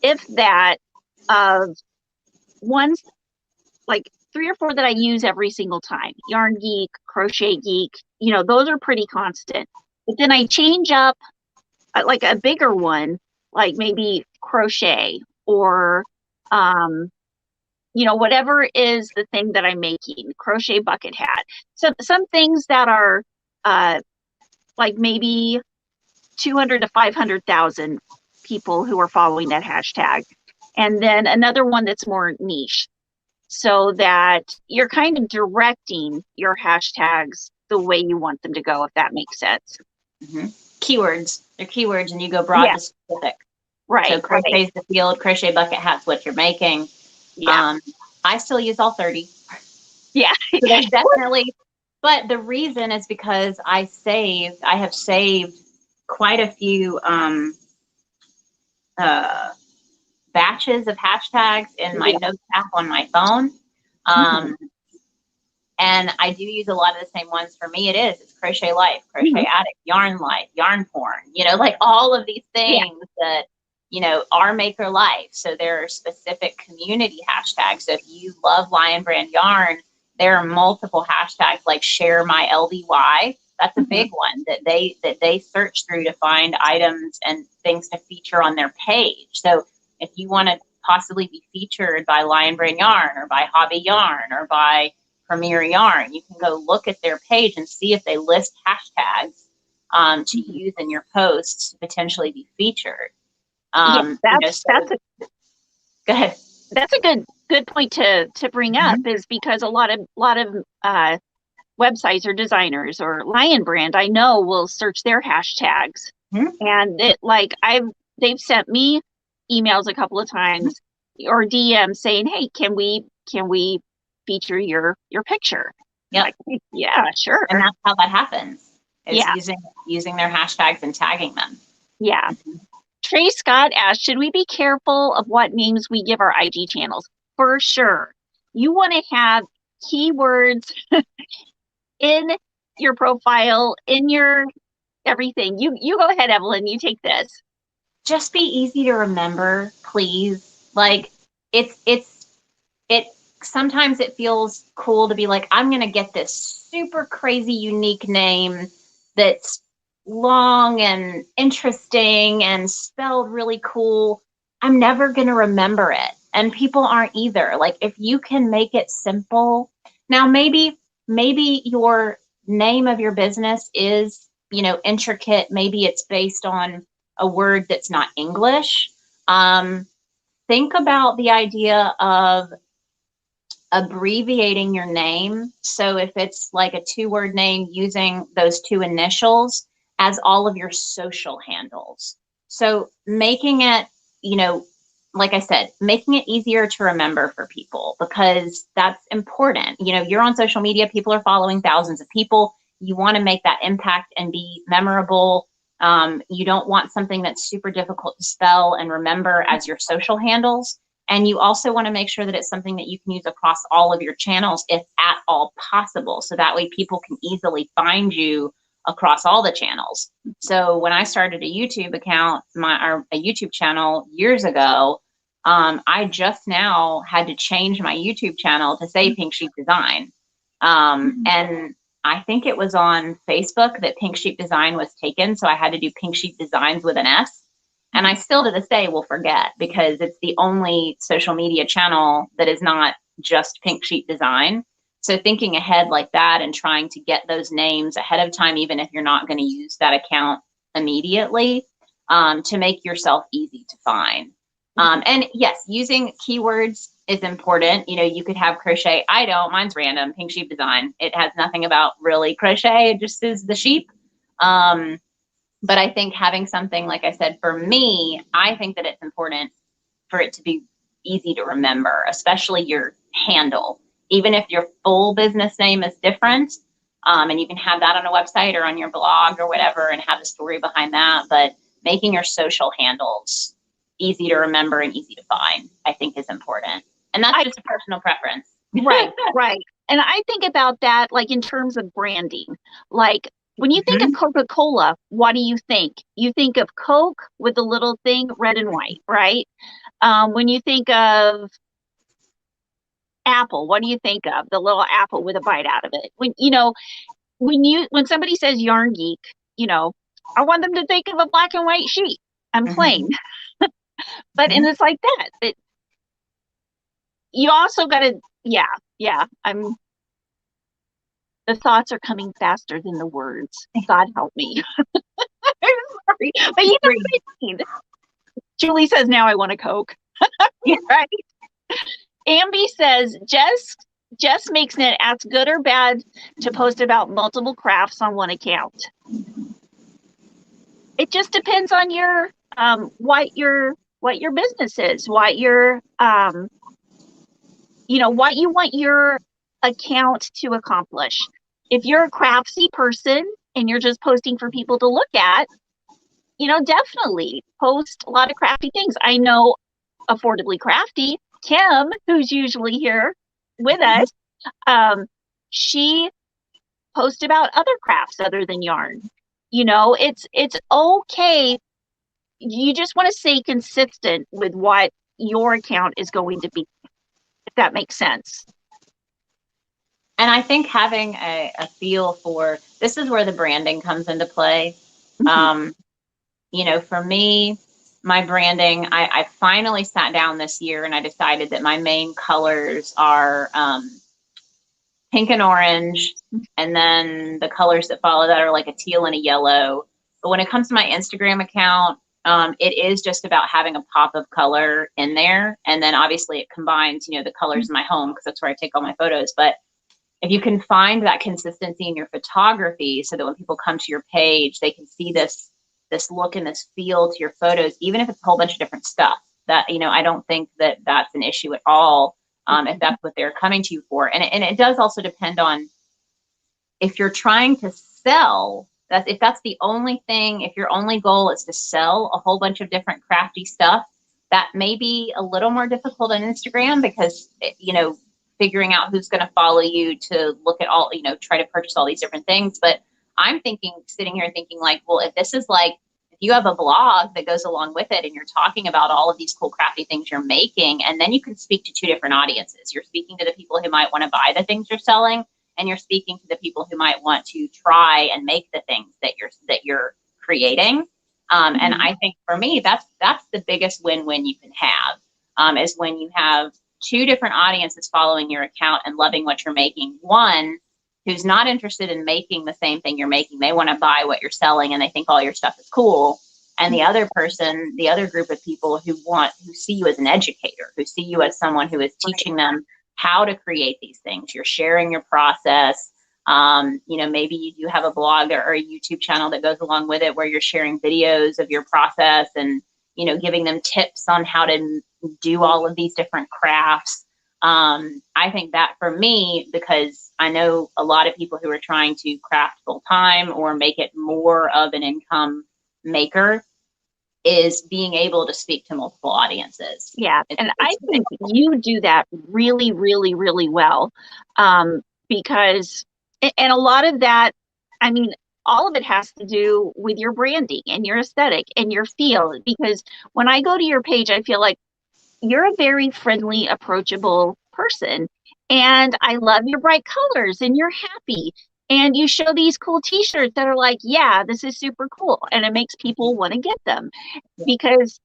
if that, of ones, like 3 or 4 that I use every single time. Yarn Geek, Crochet Geek, those are pretty constant. But then I change up like a bigger one, like maybe crochet or, whatever is the thing that I'm making, crochet bucket hat. So some things that are like maybe 200 to 500,000 people who are following that hashtag. And then another one that's more niche, so that you're kind of directing your hashtags the way you want them to go, if that makes sense. Keywords. They're keywords, and you go broad to specific. Right. So crochet's the field, crochet bucket hat's what you're making. Yeah. I still use all 30. Yeah. So there's definitely, but the reason is because I have saved quite a few batches of hashtags in my notes app on my phone. And I do use a lot of the same ones. For me, it's crochet life, crochet addict, yarn life, yarn porn, like all of these things that, are maker life. So there are specific community hashtags. So if you love Lion Brand yarn, there are multiple hashtags like share my LBY. That's a big one that they search through to find items and things to feature on their page. So If you want to possibly be featured by Lion Brand Yarn or by Hobby Yarn or by Premier Yarn, you can go look at their page and see if they list hashtags to use in your posts to potentially be featured. That's a go ahead. That's a good point to bring up, is because a lot of websites or designers or Lion Brand I know will search their hashtags, and they've sent me emails a couple of times or DMs saying, hey, can we feature your picture? Yep. Like, yeah, sure. And that's how that happens. Is using their hashtags and tagging them. Yeah. Trey Scott asked, should we be careful of what names we give our IG channels? For sure. You want to have keywords in your profile, in your everything. You go ahead, Evelyn. You take this. Just be easy to remember, please. Like it sometimes it feels cool to be like, I'm going to get this super crazy unique name that's long and interesting and spelled really cool. I'm never going to remember it. And people aren't either. Like, if you can make it simple. Now, maybe your name of your business is, intricate. Maybe it's based on a word that's not English. Think about the idea of abbreviating your name. So if it's like a 2-word name, using those 2 initials as all of your social handles. So making it, like I said, making it easier to remember for people, because that's important. You're on social media, people are following thousands of people. You want to make that impact and be memorable. You don't want something that's super difficult to spell and remember as your social handles. And you also want to make sure that it's something that you can use across all of your channels, if at all possible. So that way people can easily find you across all the channels. So when I started a YouTube account, a YouTube channel years ago, I just now had to change my YouTube channel to say Pinksheepdesign. And I think it was on Facebook that Pinksheepdesign was taken. So I had to do Pinksheepdesigns with an S. And I still to this day will forget, because it's the only social media channel that is not just Pinksheepdesign. So thinking ahead like that and trying to get those names ahead of time, even if you're not going to use that account immediately, to make yourself easy to find. And yes, using keywords is important. You could have crochet. I don't. Mine's random. Pinksheepdesign. It has nothing about really crochet. It just is the sheep. But I think having something, like I said, for me, I think that it's important for it to be easy to remember, especially your handle. Even if your full business name is different, and you can have that on a website or on your blog or whatever and have a story behind that. But making your social handles easy to remember and easy to find, I think, is important. And that's just a personal preference. Right. And I think about that, like, in terms of branding. Like, when you think of Coca-Cola, what do you think? You think of Coke with the little thing, red and white, right? When you think of Apple, what do you think of? The little apple with a bite out of it. When somebody says Yarn Geek, I want them to think of a black and white sheet. I'm plain. But and it's like that. But you also got to, the thoughts are coming faster than the words. God help me. I'm sorry. But you know what I mean. Julie says, now I want a Coke. Right. Ambi says, Jess makes it ask good or bad to post about multiple crafts on one account. It just depends on your what your business is, what your what you want your account to accomplish. If you're a craftsy person and you're just posting for people to look at, definitely post a lot of crafty things. I know Affordably Crafty, Kim, who's usually here with us, she posts about other crafts other than yarn. It's okay. You just want to stay consistent with what your account is going to be, if that makes sense. And I think having a feel for, this is where the branding comes into play. For me, my branding, I finally sat down this year and I decided that my main colors are pink and orange, and then the colors that follow that are like a teal and a yellow. But when it comes to my Instagram account, it is just about having a pop of color in there. And then obviously it combines, you know, the colors in my home because that's where I take all my photos. But if you can find that consistency in your photography so that when people come to your page, they can see this look and this feel to your photos, even if it's a whole bunch of different stuff, that, you know, I don't think that that's an issue at all. If that's what they're coming to you for. And it does also depend on if you're trying to sell, if that's the only thing, if your only goal is to sell a whole bunch of different crafty stuff, that may be a little more difficult on Instagram because, you know, figuring out who's going to follow you to look at all, you know, try to purchase all these different things. But I'm sitting here thinking like, well, if this is like, if you have a blog that goes along with it and you're talking about all of these cool crafty things you're making, and then you can speak to two different audiences. You're speaking to the people who might want to buy the things you're selling, and you're speaking to the people who might want to try and make the things that you're creating. And I think for me, that's the biggest win-win you can have, is when you have two different audiences following your account and loving what you're making. One who's not interested in making the same thing you're making. They want to buy what you're selling and they think all your stuff is cool. And the other person, the other group of people who see you as an educator, who see you as someone who is teaching them how to create these things. You're sharing your process. You know, maybe you do have a blog or a YouTube channel that goes along with it where you're sharing videos of your process and, you know, giving them tips on how to do all of these different crafts. I think that for me, because I know a lot of people who are trying to craft full time or make it more of an income maker, is being able to speak to multiple audiences. Yeah. And I think you do that really, really, really well. Because, and a lot of that, I mean, all of it has to do with your branding and your aesthetic and your feel. Because when I go to your page, I feel like you're a very friendly, approachable person. And I love your bright colors and you're happy. And you show these cool t-shirts that are like, yeah, this is super cool. And it makes people want to get them because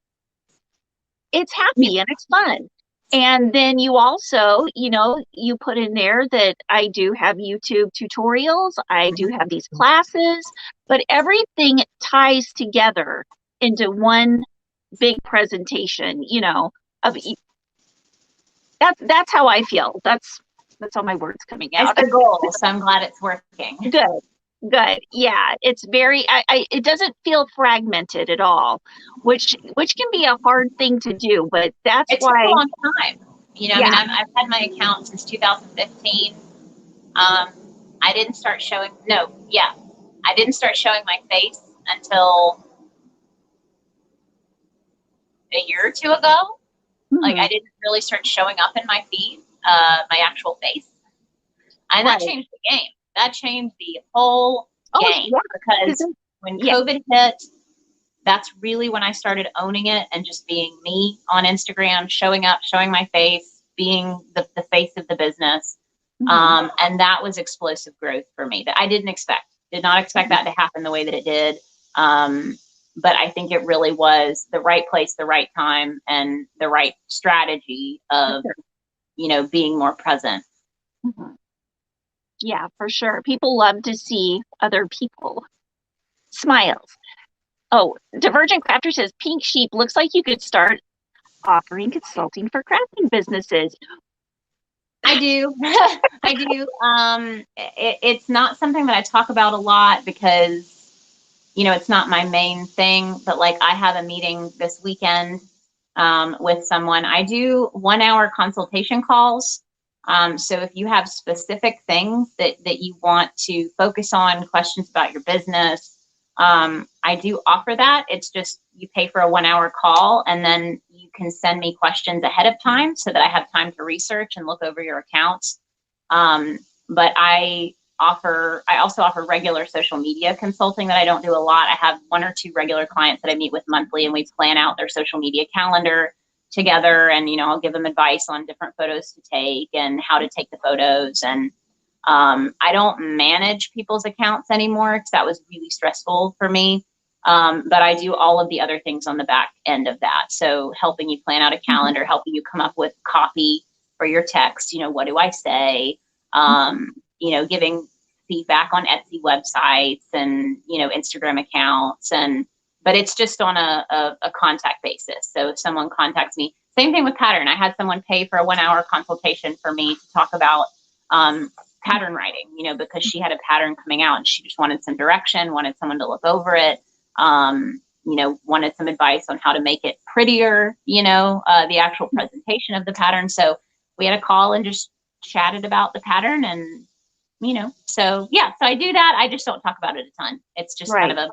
it's happy and it's fun. And then you also, you know, you put in there that I do have YouTube tutorials. I do have these classes, but everything ties together into one big presentation, you know, of that's how I feel. That's all my words coming out. That's the goal, so I'm glad it's working. Good. Yeah, it's very. It doesn't feel fragmented at all, which can be a hard thing to do. But that's why it took a long time. You know, yeah. I mean, I've had my account since 2015. I didn't start showing. I didn't start showing my face until a year or two ago. Like I didn't really start showing up in my feed, my actual face. And that changed the game. That changed the whole game because when COVID hit, that's really when I started owning it and just being me on Instagram, showing up, showing my face, being the face of the business. And that was explosive growth for me that I did not expect that to happen the way that it did. But I think it really was the right place, the right time, and the right strategy of, you know, being more present. Yeah, for sure. People love to see other people smiles. Oh, Divergent Crafter says, Pink Sheep, looks like you could start offering consulting for crafting businesses. I do. I do. It's not something that I talk about a lot because, you know, it's not my main thing, but like I have a meeting this weekend with someone. I do 1 hour consultation calls. So if you have specific things that you want to focus on, questions about your business, I do offer that. It's just you pay for a 1 hour call and then you can send me questions ahead of time so that I have time to research and look over your accounts. But I also offer regular social media consulting that I don't do a lot. I have 1 or 2 regular clients that I meet with monthly and we plan out their social media calendar together. And, you know, I'll give them advice on different photos to take and how to take the photos. And I don't manage people's accounts anymore because that was really stressful for me. But I do all of the other things on the back end of that. So helping you plan out a calendar, helping you come up with copy for your text. What do I say? Giving feedback on Etsy websites and, Instagram accounts. But it's just on a contact basis. So if someone contacts me, same thing with pattern. I had someone pay for a 1-hour consultation for me to talk about pattern writing, because she had a pattern coming out and she just wanted some direction, wanted someone to look over it, wanted some advice on how to make it prettier, the actual presentation of the pattern. So we had a call and just chatted about the pattern and, so I do that. I just don't talk about it a ton. It's just kind of a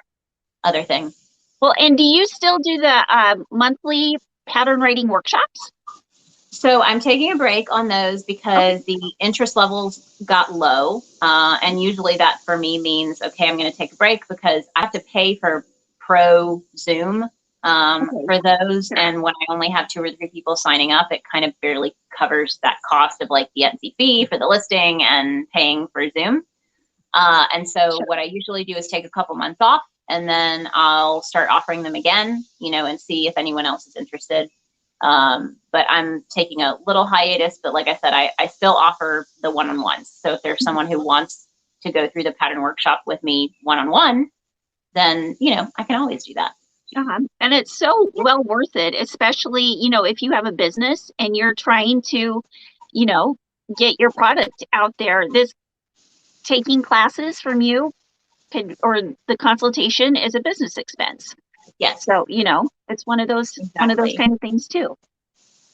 other thing. Well, and do you still do the monthly pattern writing workshops? So I'm taking a break on those because the interest levels got low. And usually that for me means, okay, I'm going to take a break because I have to pay for pro Zoom for those. And when I only have 2 or 3 people signing up, it kind of barely covers that cost of like the Etsy fee for the listing and paying for Zoom. And so what I usually do is take a couple months off and then I'll start offering them again, and see if anyone else is interested. But I'm taking a little hiatus, but like I said, I still offer the one-on-ones. So if there's someone who wants to go through the pattern workshop with me one-on-one, then, I can always do that. And it's so well worth it, especially, if you have a business and you're trying to, get your product out there. This taking classes from you or the consultation is a business expense. Yes. So, it's one of those kind of things too.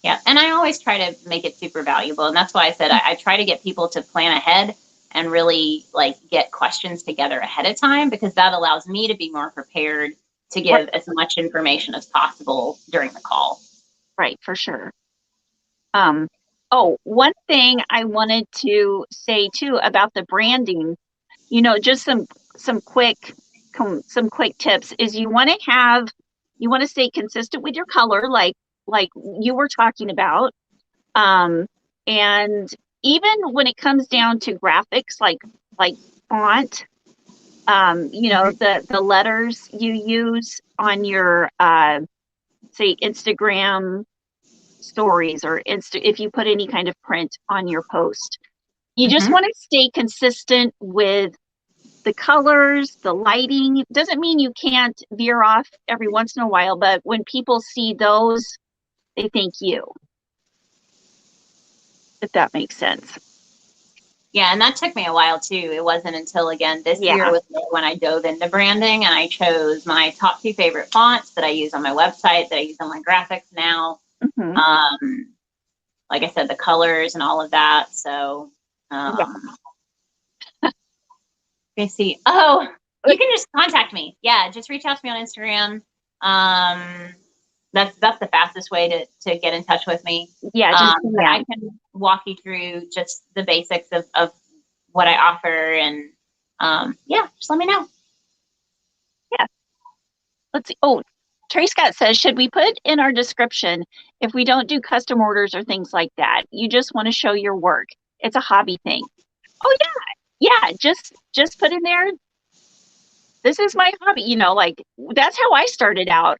Yeah. And I always try to make it super valuable. And that's why I said I try to get people to plan ahead and really like get questions together ahead of time, because that allows me to be more prepared to give as much information as possible during the call. Right. For sure. One thing I wanted to say too about the branding, just some quick tips is you want to stay consistent with your color, like you were talking about. And even when it comes down to graphics, like font, the letters you use on your, say Instagram stories or if you put any kind of print on your post, you just want to stay consistent with the colors, the lighting. Doesn't mean you can't veer off every once in a while, but when people see those, they thank you. If that makes sense. Yeah, and that took me a while too. It wasn't until again this year was when I dove into branding and I chose my top 2 favorite fonts that I use on my website, that I use on my graphics now. Like I said, the colors and all of that. So let me see. Oh, you can just contact me. Yeah, just reach out to me on Instagram. That's the fastest way to get in touch with me. But I can walk you through just the basics of what I offer and just let me know. Yeah. Let's see. Oh, Trey Scott says, should we put in our description if we don't do custom orders or things like that? You just want to show your work. It's a hobby thing. Oh yeah. Just put in there. This is my hobby. Like that's how I started out.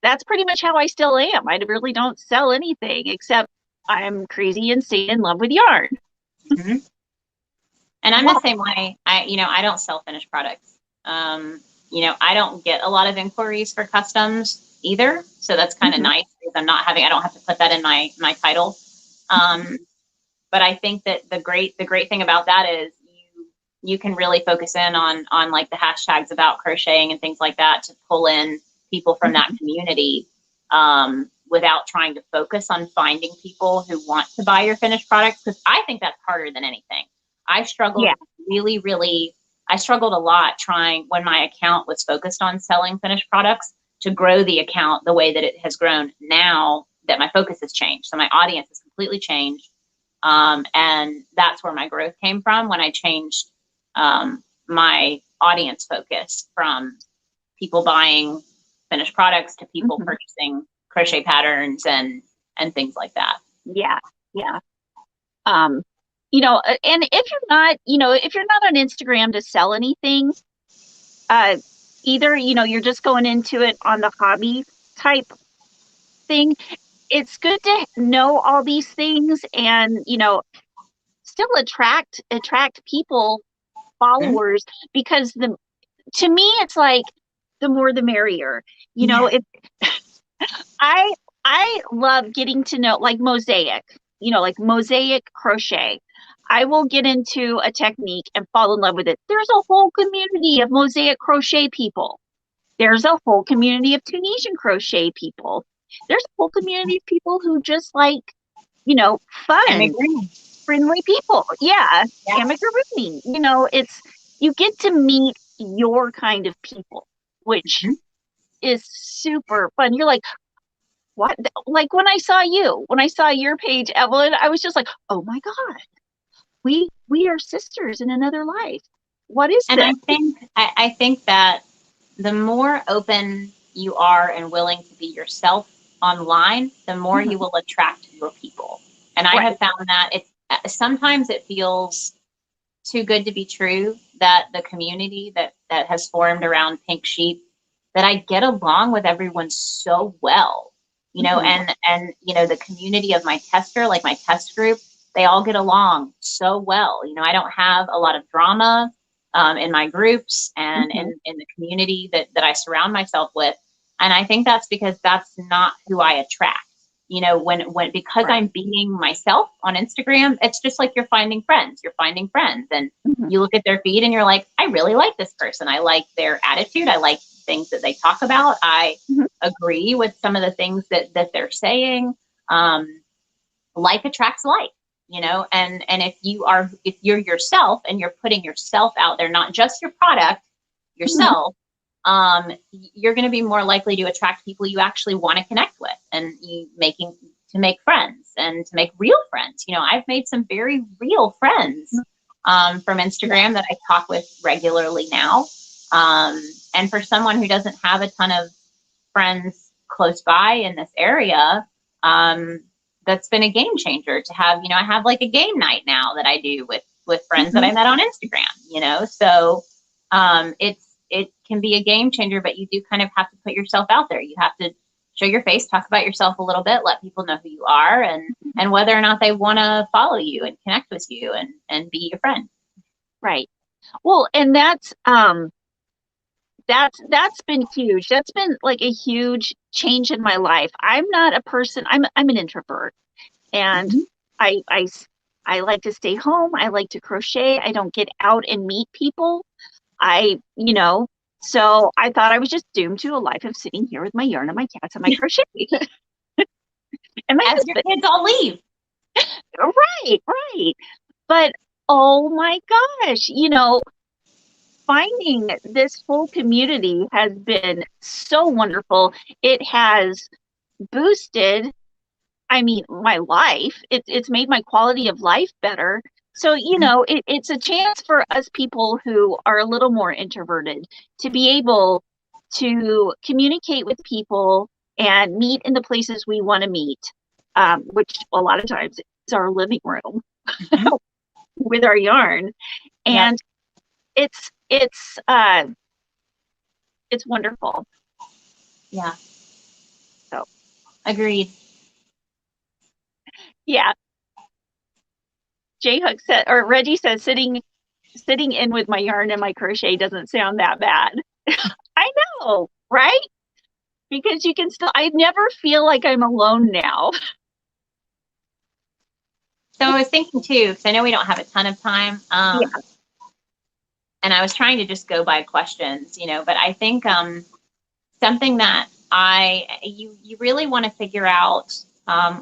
That's pretty much how I still am. I really don't sell anything except I'm crazy and stay in love with yarn. And I'm the same way. I don't sell finished products. I don't get a lot of inquiries for customs either. So that's kind of nice because I don't have to put that in my title. But I think that the great thing about that is you can really focus in on like the hashtags about crocheting and things like that to pull in people from that community without trying to focus on finding people who want to buy your finished products. Because I think that's harder than anything. I struggled I struggled a lot trying when my account was focused on selling finished products to grow the account the way that it has grown now that my focus has changed. So my audience has completely changed. And that's where my growth came from when I changed my audience focus from people buying finished products to people purchasing crochet patterns and things like that. Yeah. And if you're not on Instagram to sell anything, either, you're just going into it on the hobby type thing. It's good to know all these things and, still attract people, Mhm. followers, because to me, it's like the more the merrier. Yeah. It I I love getting to know, like mosaic, like mosaic crochet. I will get into a technique and fall in love with it. There's a whole community of mosaic crochet people. There's a whole community of Tunisian crochet people. There's a whole community of people who just like, I'm fun, agreeing. friendly people. Yeah, Yeah. amigurumi. It's you get to meet your kind of people, which Mhm. is super fun. You're like, what? Like when I saw your page, Evelyn, I was just like, oh my God, we are sisters in another life. What is And this? I think that the more open you are and willing to be yourself online, the more you Mhm. will attract your people. And I Right. have found that sometimes it feels too good to be true that the community that has formed around Pink Sheep, that I get along with everyone so well, Mhm. and the community of my tester, like my test group, they all get along so well. I don't have a lot of drama in my groups and Mhm. in the community that I surround myself with. And I think that's because that's not who I attract. When because Right. I'm being myself on Instagram, it's just like you're finding friends. You're finding friends, and Mhm. you look at their feed and you're like, I really like this person. I like their attitude. I like things that they talk about. I Mhm. agree with some of the things that they're saying. Like attracts like. And if you're yourself and you're putting yourself out there, not just your product, Mhm. yourself, you're going to be more likely to attract people you actually want to connect with, and to make friends and to make real friends. I've made some very real friends from Yeah. Instagram that I talk with regularly now. And for someone who doesn't have a ton of friends close by in this area, that's been a game changer to have. I have like a game night now that I do with friends that Mhm. I met on Instagram. So it can be a game changer, but you do kind of have to put yourself out there. You have to show your face, talk about yourself a little bit, let people know who you are, and whether or not they want to follow you and connect with you and be your friend. Right. Well, and that's been huge. That's been like a huge change in my life. I'm not a person. I'm an introvert, and Mhm. I I I like to stay home. I like to crochet. I don't get out and meet people. I, so I thought I was just doomed to a life of sitting here with my yarn and my cats and my crochet and my As your husband. kids all leave. Right, right. But oh my gosh, finding this whole community has been so wonderful. It has boosted, I mean, my life. It's made my quality of life better. So, it's a chance for us people who are a little more introverted to be able to communicate with people and meet in the places we want to meet, which a lot of times is our living room Mhm. with our yarn. Yep. And it's it's uh it's wonderful. Yeah. So Agreed. yeah, J Hook said, or Reggie says, sitting in with my yarn and my crochet doesn't sound that bad. I know, right? Because you can still, I never feel like I'm alone now. So I was thinking too, because I know we don't have a ton of time. Yeah. And I was trying to just go by questions, but I think something that you really want to figure out,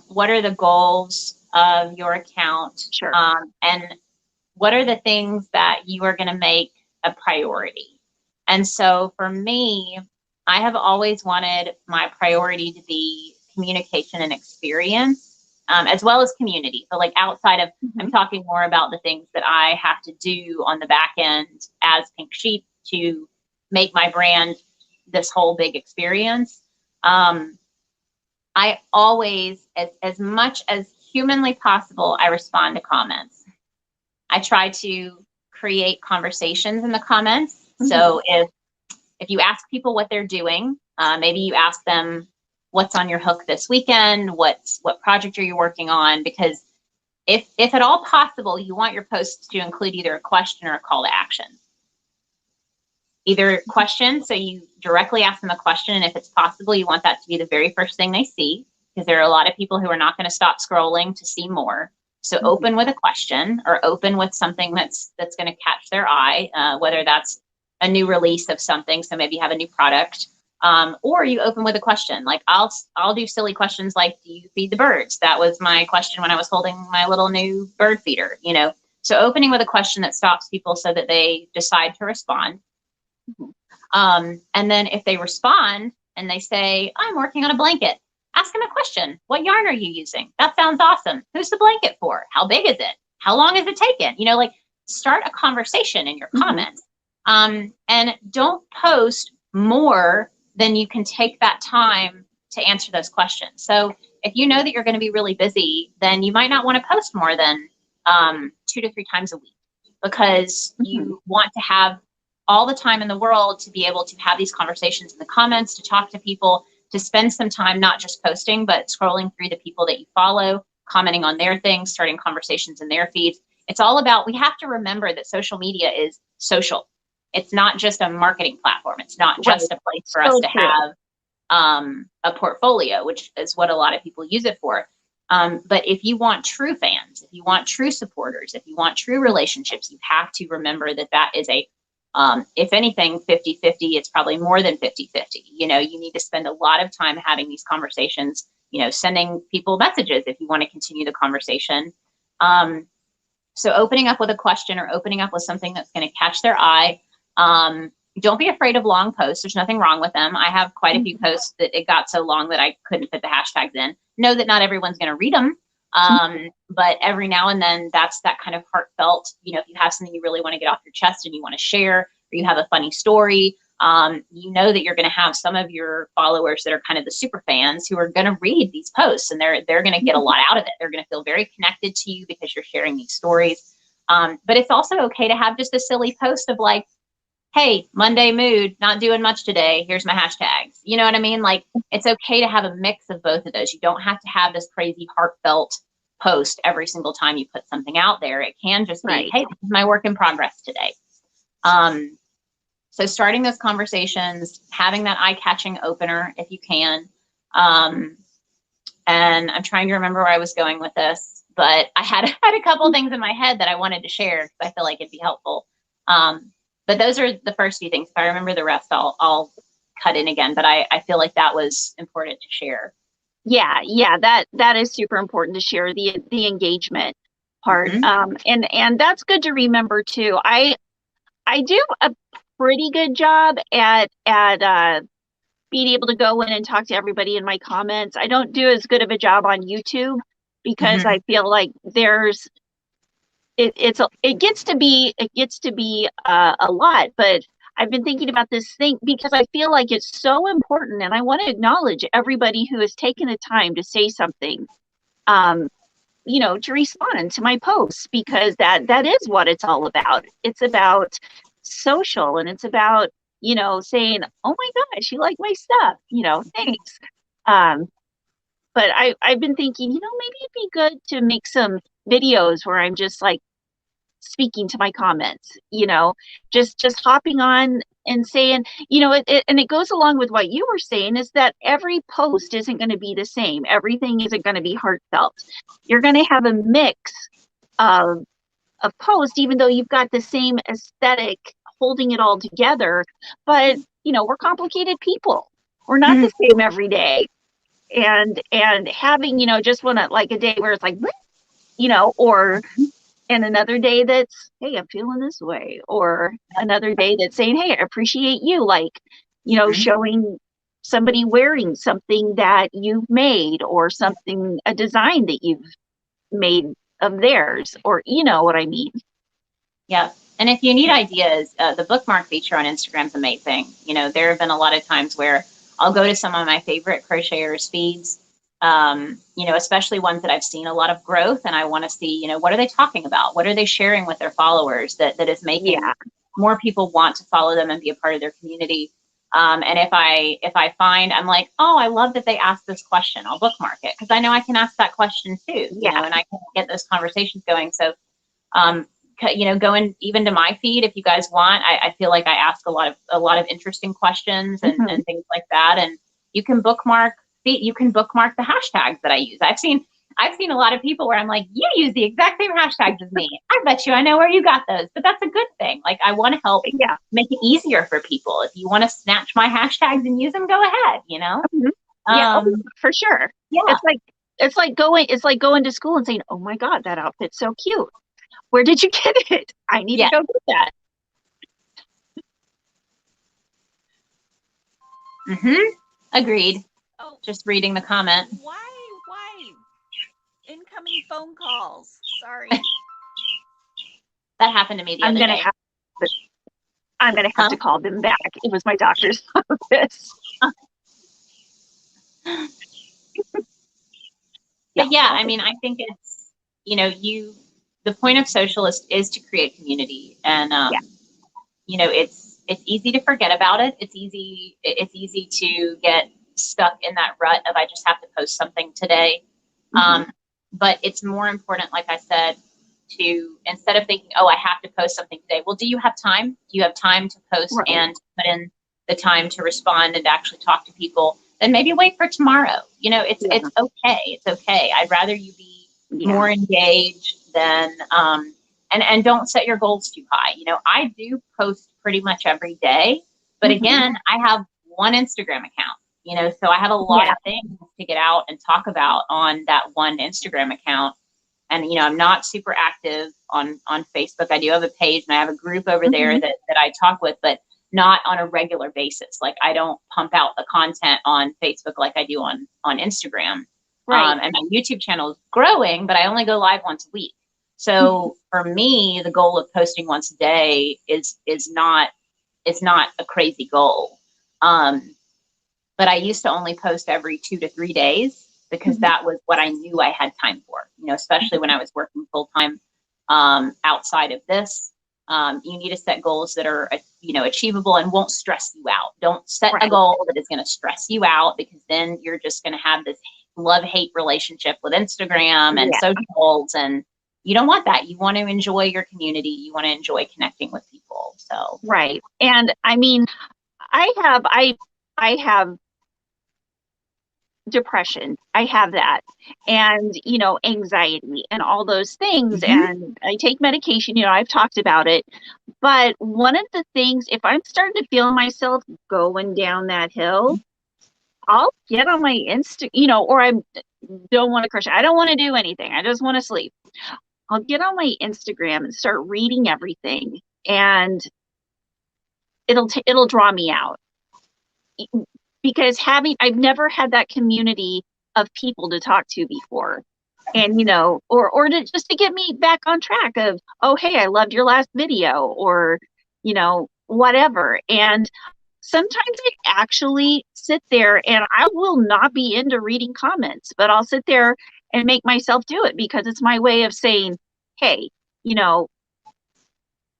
what are the goals of your account, Sure. and what are the things that you are going to make a priority. And so for me, I have always wanted my priority to be communication and experience, as well as community. So like outside of, I'm Mhm. talking more about the things that I have to do on the back end as Pink Sheep to make my brand this whole big experience. I always, as much as humanly possible, I respond to comments. I try to create conversations in the comments. Mhm. So if if you ask people what they're doing, maybe you ask them what's on your hook this weekend, what project are you working on? Because if at all possible, you want your posts to include either a question or a call to action. Either question, so you directly ask them a question, and if it's possible, you want that to be the very first thing they see, because there are a lot of people who are not going to stop scrolling to see more. So open with a question, or open with something that's going to catch their eye, whether that's a new release of something, so maybe you have a new product, or you open with a question. Like I'll do silly questions like, do you feed the birds? That was my question when I was holding my little new bird feeder, you know. So opening with a question that stops people so that they decide to respond. And then if they respond and they say, I'm working on a blanket, ask them a question. What yarn are you using? That sounds awesome. Who's the blanket for? How big is it? How long is it taken? You know, like start a conversation in your comments. And don't post more than you can take that time to answer those questions. So if you know that you're going to be really busy, then you might not want to post more than 2 to 3 times a week, because you want to have all the time in the world to be able to have these conversations in the comments, to talk to people, to spend some time not just posting, but scrolling through the people that you follow, commenting on their things, starting conversations in their feeds. It's all about, we have to remember that social media is social. It's not just a marketing platform. It's not just a place for us to have a portfolio, which is what a lot of people use it for. But if you want true fans, if you want true supporters, if you want true relationships, you have to remember that that is a if anything, 50-50, it's probably more than 50-50. You know, you need to spend a lot of time having these conversations, you know, sending people messages if you want to continue the conversation. So opening up with a question or opening up with something that's going to catch their eye. Don't be afraid of long posts. There's nothing wrong with them. I have quite a few posts that it got so long that I couldn't fit the hashtags in. Know that not everyone's going to read them. But every now and then, that's that kind of heartfelt, you know, if you have something you really want to get off your chest and you want to share, or you have a funny story, you know that you're going to have some of your followers that are kind of the super fans who are going to read these posts, and they're going to get a lot out of it. They're going to feel very connected to you because you're sharing these stories. But it's also okay to have just a silly post of like, hey, Monday mood, not doing much today. Here's my hashtags. You know what I mean? Like, it's okay to have a mix of both of those. You don't have to have this crazy heartfelt post every single time you put something out there. It can just be, hey, this is my work in progress today. So starting those conversations, having that eye-catching opener if you can. And I'm trying to remember where I was going with this, but I had a couple things in my head that I wanted to share because I feel like it'd be helpful. But those are the first few things. If I remember the rest, I'll cut in again. But I feel like that was important to share. Yeah, that is super important to share, the engagement part. And that's good to remember too. I do a pretty good job at being able to go in and talk to everybody in my comments. I don't do as good of a job on YouTube because I feel like it gets to be a lot, but I've been thinking about this thing because I feel like it's so important, and I want to acknowledge everybody who has taken the time to say something, you know, to respond to my posts, because that is what it's all about. It's about social, and it's about, you know, saying, oh my gosh, you like my stuff, you know, thanks. But I've been thinking, you know, maybe it'd be good to make some videos where I'm just like speaking to my comments, you know, just hopping on and saying, you know, and it goes along with what you were saying, is that every post isn't going to be the same. Everything isn't going to be heartfelt. You're going to have a mix of posts, even though you've got the same aesthetic holding it all together. But, you know, we're complicated people. We're not the same every day. And having, you know, just like a day where it's like, you know, or and another day that's, hey, I'm feeling this way, or another day that's saying, hey, I appreciate you, like, you know, showing somebody wearing something that you've made, or something, a design that you've made of theirs, or, you know what I mean. Yeah. And if you need ideas, the bookmark feature on Instagram is amazing. You know, there have been a lot of times where I'll go to some of my favorite crocheters' feeds, you know, especially ones that I've seen a lot of growth, and I want to see, you know, what are they talking about? What are they sharing with their followers that is making more people want to follow them and be a part of their community? And if I find, I'm like, oh, I love that they asked this question, I'll bookmark it because I know I can ask that question too, you know, and I can get those conversations going. So, you know, going even to my feed, if you guys want, I feel like I ask a lot of interesting questions and, and things like that. And you can bookmark the hashtags that I use. I've seen a lot of people where I'm like, you use the exact same hashtags as me. I bet you I know where you got those, but that's a good thing. Like, I want to help make it easier for people. If you want to snatch my hashtags and use them, go ahead, you know? Yeah, for sure. Yeah. It's like going to school and saying, oh my God, that outfit's so cute. Where did you get it? I need to go get that. Agreed. Oh, just reading the comment. Why? Incoming phone calls. Sorry. That happened to me the other day. I'm gonna have to call them back. It was my doctor's office. But yeah, I mean, I think it's, you know, the point of Socialist is to create community, and you know, it's easy to forget about it. It's easy to get stuck in that rut of I just have to post something today. But it's more important, like I said, to, instead of thinking, oh, I have to post something today. Well, do you have time? Do you have time to post and put in the time to respond and to actually talk to people? Then maybe wait for tomorrow. You know, it's okay. It's okay. I'd rather you be more engaged than, and don't set your goals too high. You know, I do post pretty much every day, but again, I have one Instagram account, you know, so I have a lot of things to get out and talk about on that one Instagram account. And, you know, I'm not super active on Facebook. I do have a page and I have a group over there that I talk with, but not on a regular basis. Like, I don't pump out the content on Facebook like I do on Instagram. And my YouTube channel is growing, but I only go live once a week. So for me, the goal of posting once a day is not a crazy goal. But I used to only post every 2 to 3 days because that was what I knew I had time for, you know, especially when I was working full time outside of this. You need to set goals that are, you know, achievable and won't stress you out. Don't set a goal that is going to stress you out, because then you're just going to have this love-hate relationship with Instagram and socials, and you don't want that. You want to enjoy your community. You want to enjoy connecting with people. So and I mean, I have depression. I have that, and you know, anxiety and all those things, and I take medication. You know, I've talked about it, but one of the things, if I'm starting to feel myself going down that hill, I'll get on my you know, or I don't want to crochet, I don't want to do anything, I just want to sleep. I'll get on my Instagram and start reading everything, and it'll draw me out, because I've never had that community of people to talk to before. And, you know, or just to get me back on track of, oh, hey, I loved your last video, or, you know, whatever. And sometimes I actually sit there and I will not be into reading comments, but I'll sit there and make myself do it, because it's my way of saying, hey, you know,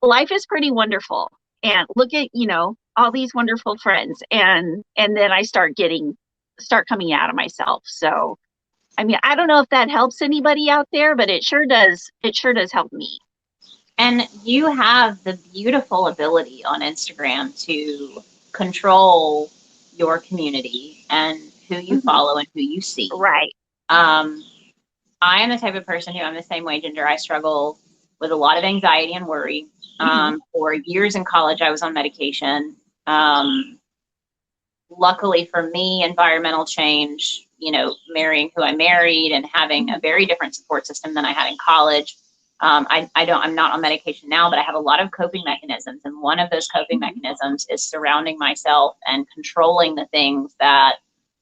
life is pretty wonderful. And look at, you know, all these wonderful friends. And then I start coming out of myself. So, I mean, I don't know if that helps anybody out there, but it sure does. It sure does help me. And you have the beautiful ability on Instagram to control your community and who you follow and who you see. Right. I am the type of person who, I'm the same way, Ginger. I struggle with a lot of anxiety and worry. For years in college, I was on medication. Luckily for me, environmental change, you know, marrying who I married and having a very different support system than I had in college. I'm not on medication now, but I have a lot of coping mechanisms. And one of those coping mechanisms is surrounding myself and controlling the things that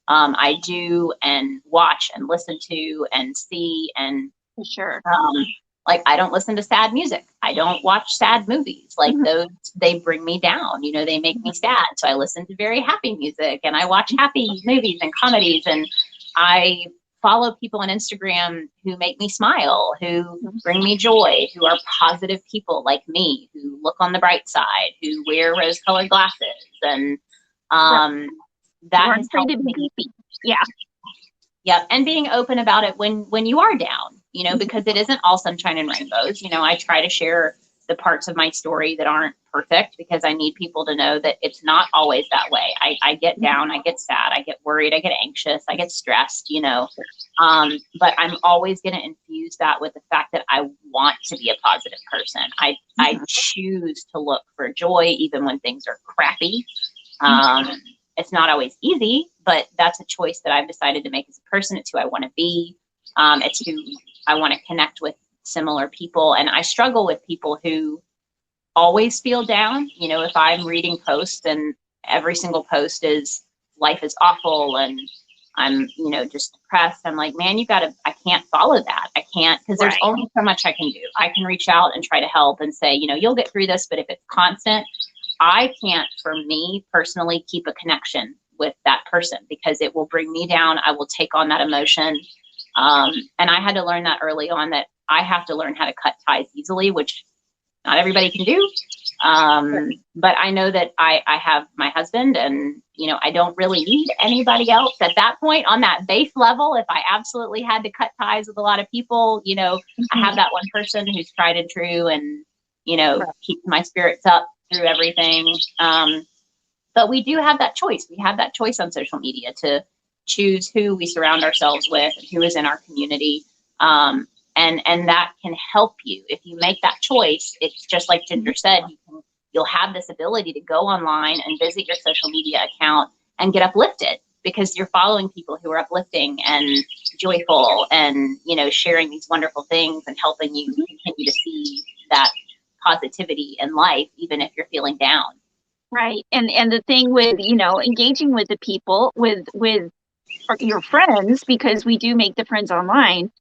I do and watch and listen to and see. And like, I don't listen to sad music. I don't watch sad movies. Like, those, they bring me down, you know, they make me sad. So I listen to very happy music, and I watch happy movies and comedies, and I follow people on Instagram who make me smile, who bring me joy, who are positive people like me, who look on the bright side, who wear rose-colored glasses. And That We're has afraid helped to be me. goofy. Yeah. Yep. And being open about it when you are down, you know, because it isn't all sunshine and rainbows. You know, I try to share the parts of my story that aren't perfect because I need people to know that it's not always that way. I get down, I get sad, I get worried, I get anxious, I get stressed, you know. But I'm always going to infuse that with the fact that I want to be a positive person. I choose to look for joy even when things are crappy. It's not always easy, but that's a choice that I've decided to make as a person. It's who I want to be. It's who I want to connect with, similar people. And I struggle with people who always feel down. You know, if I'm reading posts and every single post is life is awful and I'm, you know, just depressed, I'm like, man, I can't follow that. I can't, because there's only so much I can do. I can reach out and try to help and say, you know, you'll get through this, but if it's constant, I can't, for me personally, keep a connection with that person because it will bring me down. I will take on that emotion. And I had to learn that early on, that I have to learn how to cut ties easily, which not everybody can do. But I know that I have my husband and, you know, I don't really need anybody else at that point on that base level. If I absolutely had to cut ties with a lot of people, you know, I have that one person who's tried and true and, you know, keeps my spirits up through everything. But we do have that choice. We have that choice on social media to choose who we surround ourselves with and who is in our community. And that can help you. If you make that choice, it's just like Ginger said, you'll have this ability to go online and visit your social media account and get uplifted because you're following people who are uplifting and joyful and, you know, sharing these wonderful things and helping you continue to see that positivity in life, even if you're feeling down. Right. And the thing with, you know, engaging with the people, with your friends, because we do make the friends online,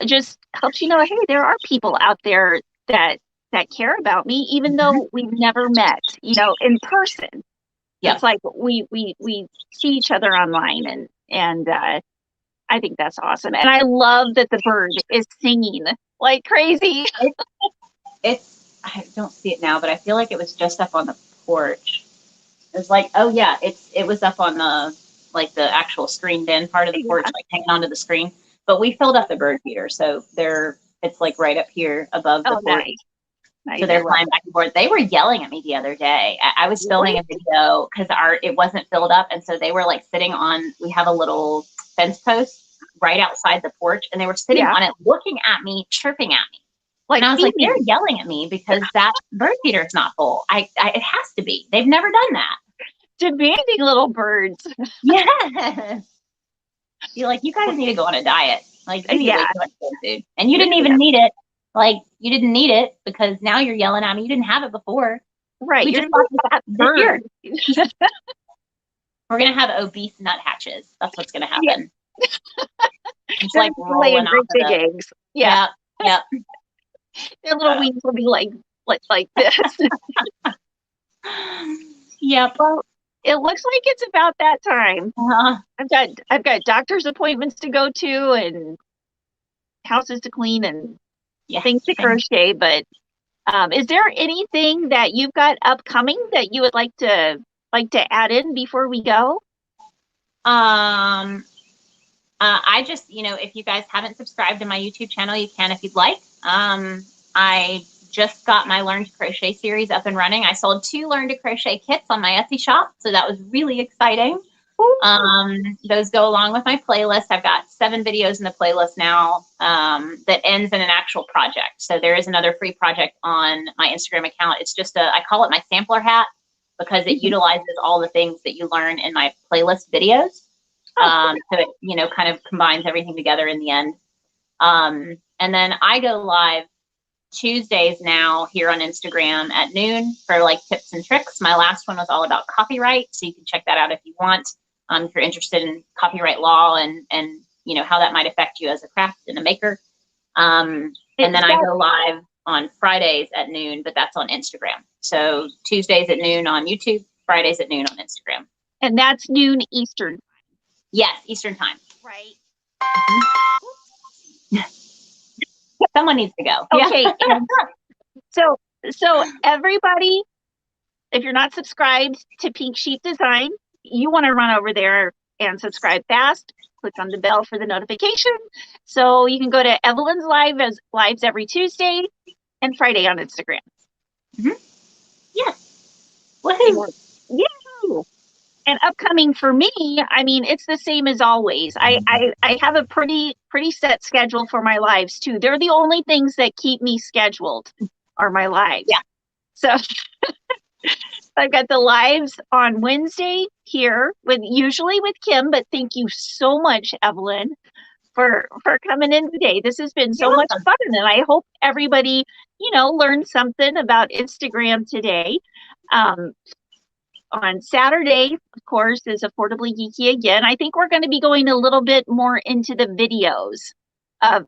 just helps you know, hey, there are people out there that care about me, even though we've never met, you know, in person. Yep. It's like we see each other online, and I think that's awesome. And I love that the bird is singing like crazy. I don't see it now, but I feel like it was just up on the porch. It was like, oh yeah, it was up on the actual screened in part of the porch, like hanging onto the screen. But we filled up the bird feeder, so it's like right up here above the porch. Nice. So they're flying back and forth. They were yelling at me the other day. I was filming a video because it wasn't filled up, and so they were like sitting on. We have a little fence post right outside the porch, and they were sitting on it, looking at me, chirping at me. And I was like, they're yelling at me because that bird feeder is not full. It has to be. They've never done that. Demanding little birds. Yes. You're like, you guys need to go on a diet. Like, you need way too much food. And you didn't even need it. Like, you didn't need it because now you're yelling at me. You didn't have it before. Right. We just bought that bird. We're going to have obese nuthatches. That's what's going to happen. It's like rolling off big eggs. Yeah. Yep. Their little wings will be like this. Yep. Well, it looks like it's about that time. I've got doctor's appointments to go to and houses to clean and things to crochet. But is there anything that you've got upcoming that you would like to add in before we go? I just, you know, if you guys haven't subscribed to my YouTube channel, you can if you'd like. I just got my Learn to Crochet series up and running. I sold 2 Learn to Crochet kits on my Etsy shop, so that was really exciting. Those go along with my playlist. I've got 7 videos in the playlist now that ends in an actual project. So there is another free project on my Instagram account. It's just I call it my sampler hat because it utilizes all the things that you learn in my playlist videos. So it, you know, kind of combines everything together in the end. And then I go live Tuesdays now here on Instagram at noon for like tips and tricks. My last one was all about copyright, so you can check that out if you want. If you're interested in copyright law and you know how that might affect you as a craft and a maker. And then I go live on Fridays at noon, but that's on Instagram. So Tuesdays at noon on YouTube, Fridays at noon on Instagram. And that's noon Eastern. Yes, Eastern time. Right. Someone needs to go. Okay. So everybody, if you're not subscribed to Pinksheepdesign, you want to run over there and subscribe fast. Click on the bell for the notification. So you can go to Evelyn's lives every Tuesday and Friday on Instagram. Yeah. Woohoo! Yeah. And upcoming for me, I mean, it's the same as always. I have a pretty set schedule for my lives too. They're the only things that keep me scheduled are my lives. Yeah. So I've got the lives on Wednesday here usually with Kim, but thank you so much, Evelyn, for coming in today. This has been so much fun, and I hope everybody, learned something about Instagram today. On Saturday, of course, is Affordably Geeky again. I think we're going to be going a little bit more into the videos of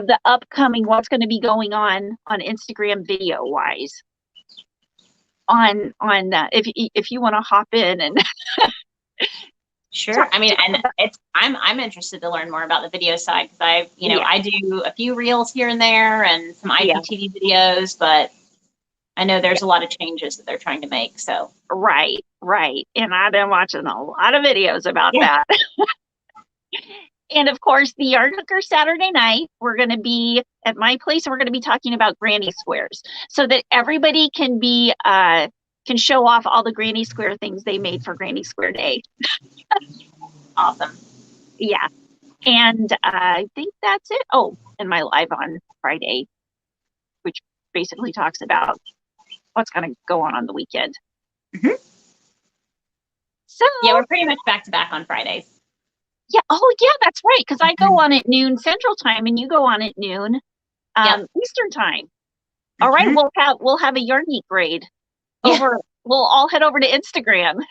the upcoming, what's going to be going on Instagram video wise. If you want to hop in and Sure. I mean, and I'm interested to learn more about the video side because I do a few reels here and there and some IGTV videos, but I know there's a lot of changes that they're trying to make. So right. And I've been watching a lot of videos about that. And of course, the Yard Hooker Saturday night, we're going to be at my place. We're going to be talking about granny squares so that everybody can show off all the granny square things they made for Granny Square Day. Awesome. Yeah. And I think that's it. Oh, and my live on Friday, which basically talks about what's going to go on the weekend. So yeah, we're pretty much back to back on Fridays. Yeah. Oh, yeah, that's right. Because I go on at noon Central Time, and you go on at noon Eastern Time. All right, we'll have a Yarn Geek raid over. We'll all head over to Instagram.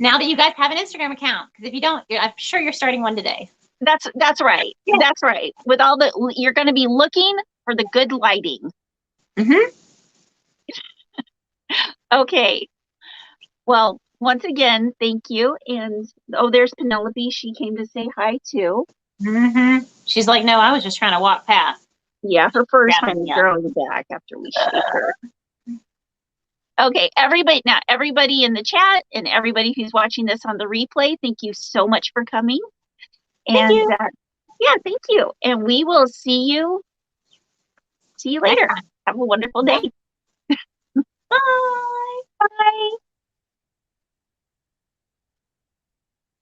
Now that you guys have an Instagram account, because if you don't, I'm sure you're starting one today. That's right. Yeah. That's right. With all you're going to be looking for the good lighting. Okay. Well, once again, thank you. And there's Penelope. She came to say hi too. She's like, no, I was just trying to walk past. Yeah, her first time growing back after we shaved her. Okay, everybody in the chat and everybody who's watching this on the replay, thank you so much for coming. Thank you. Thank you. And we will see you later. Have a wonderful day. Bye.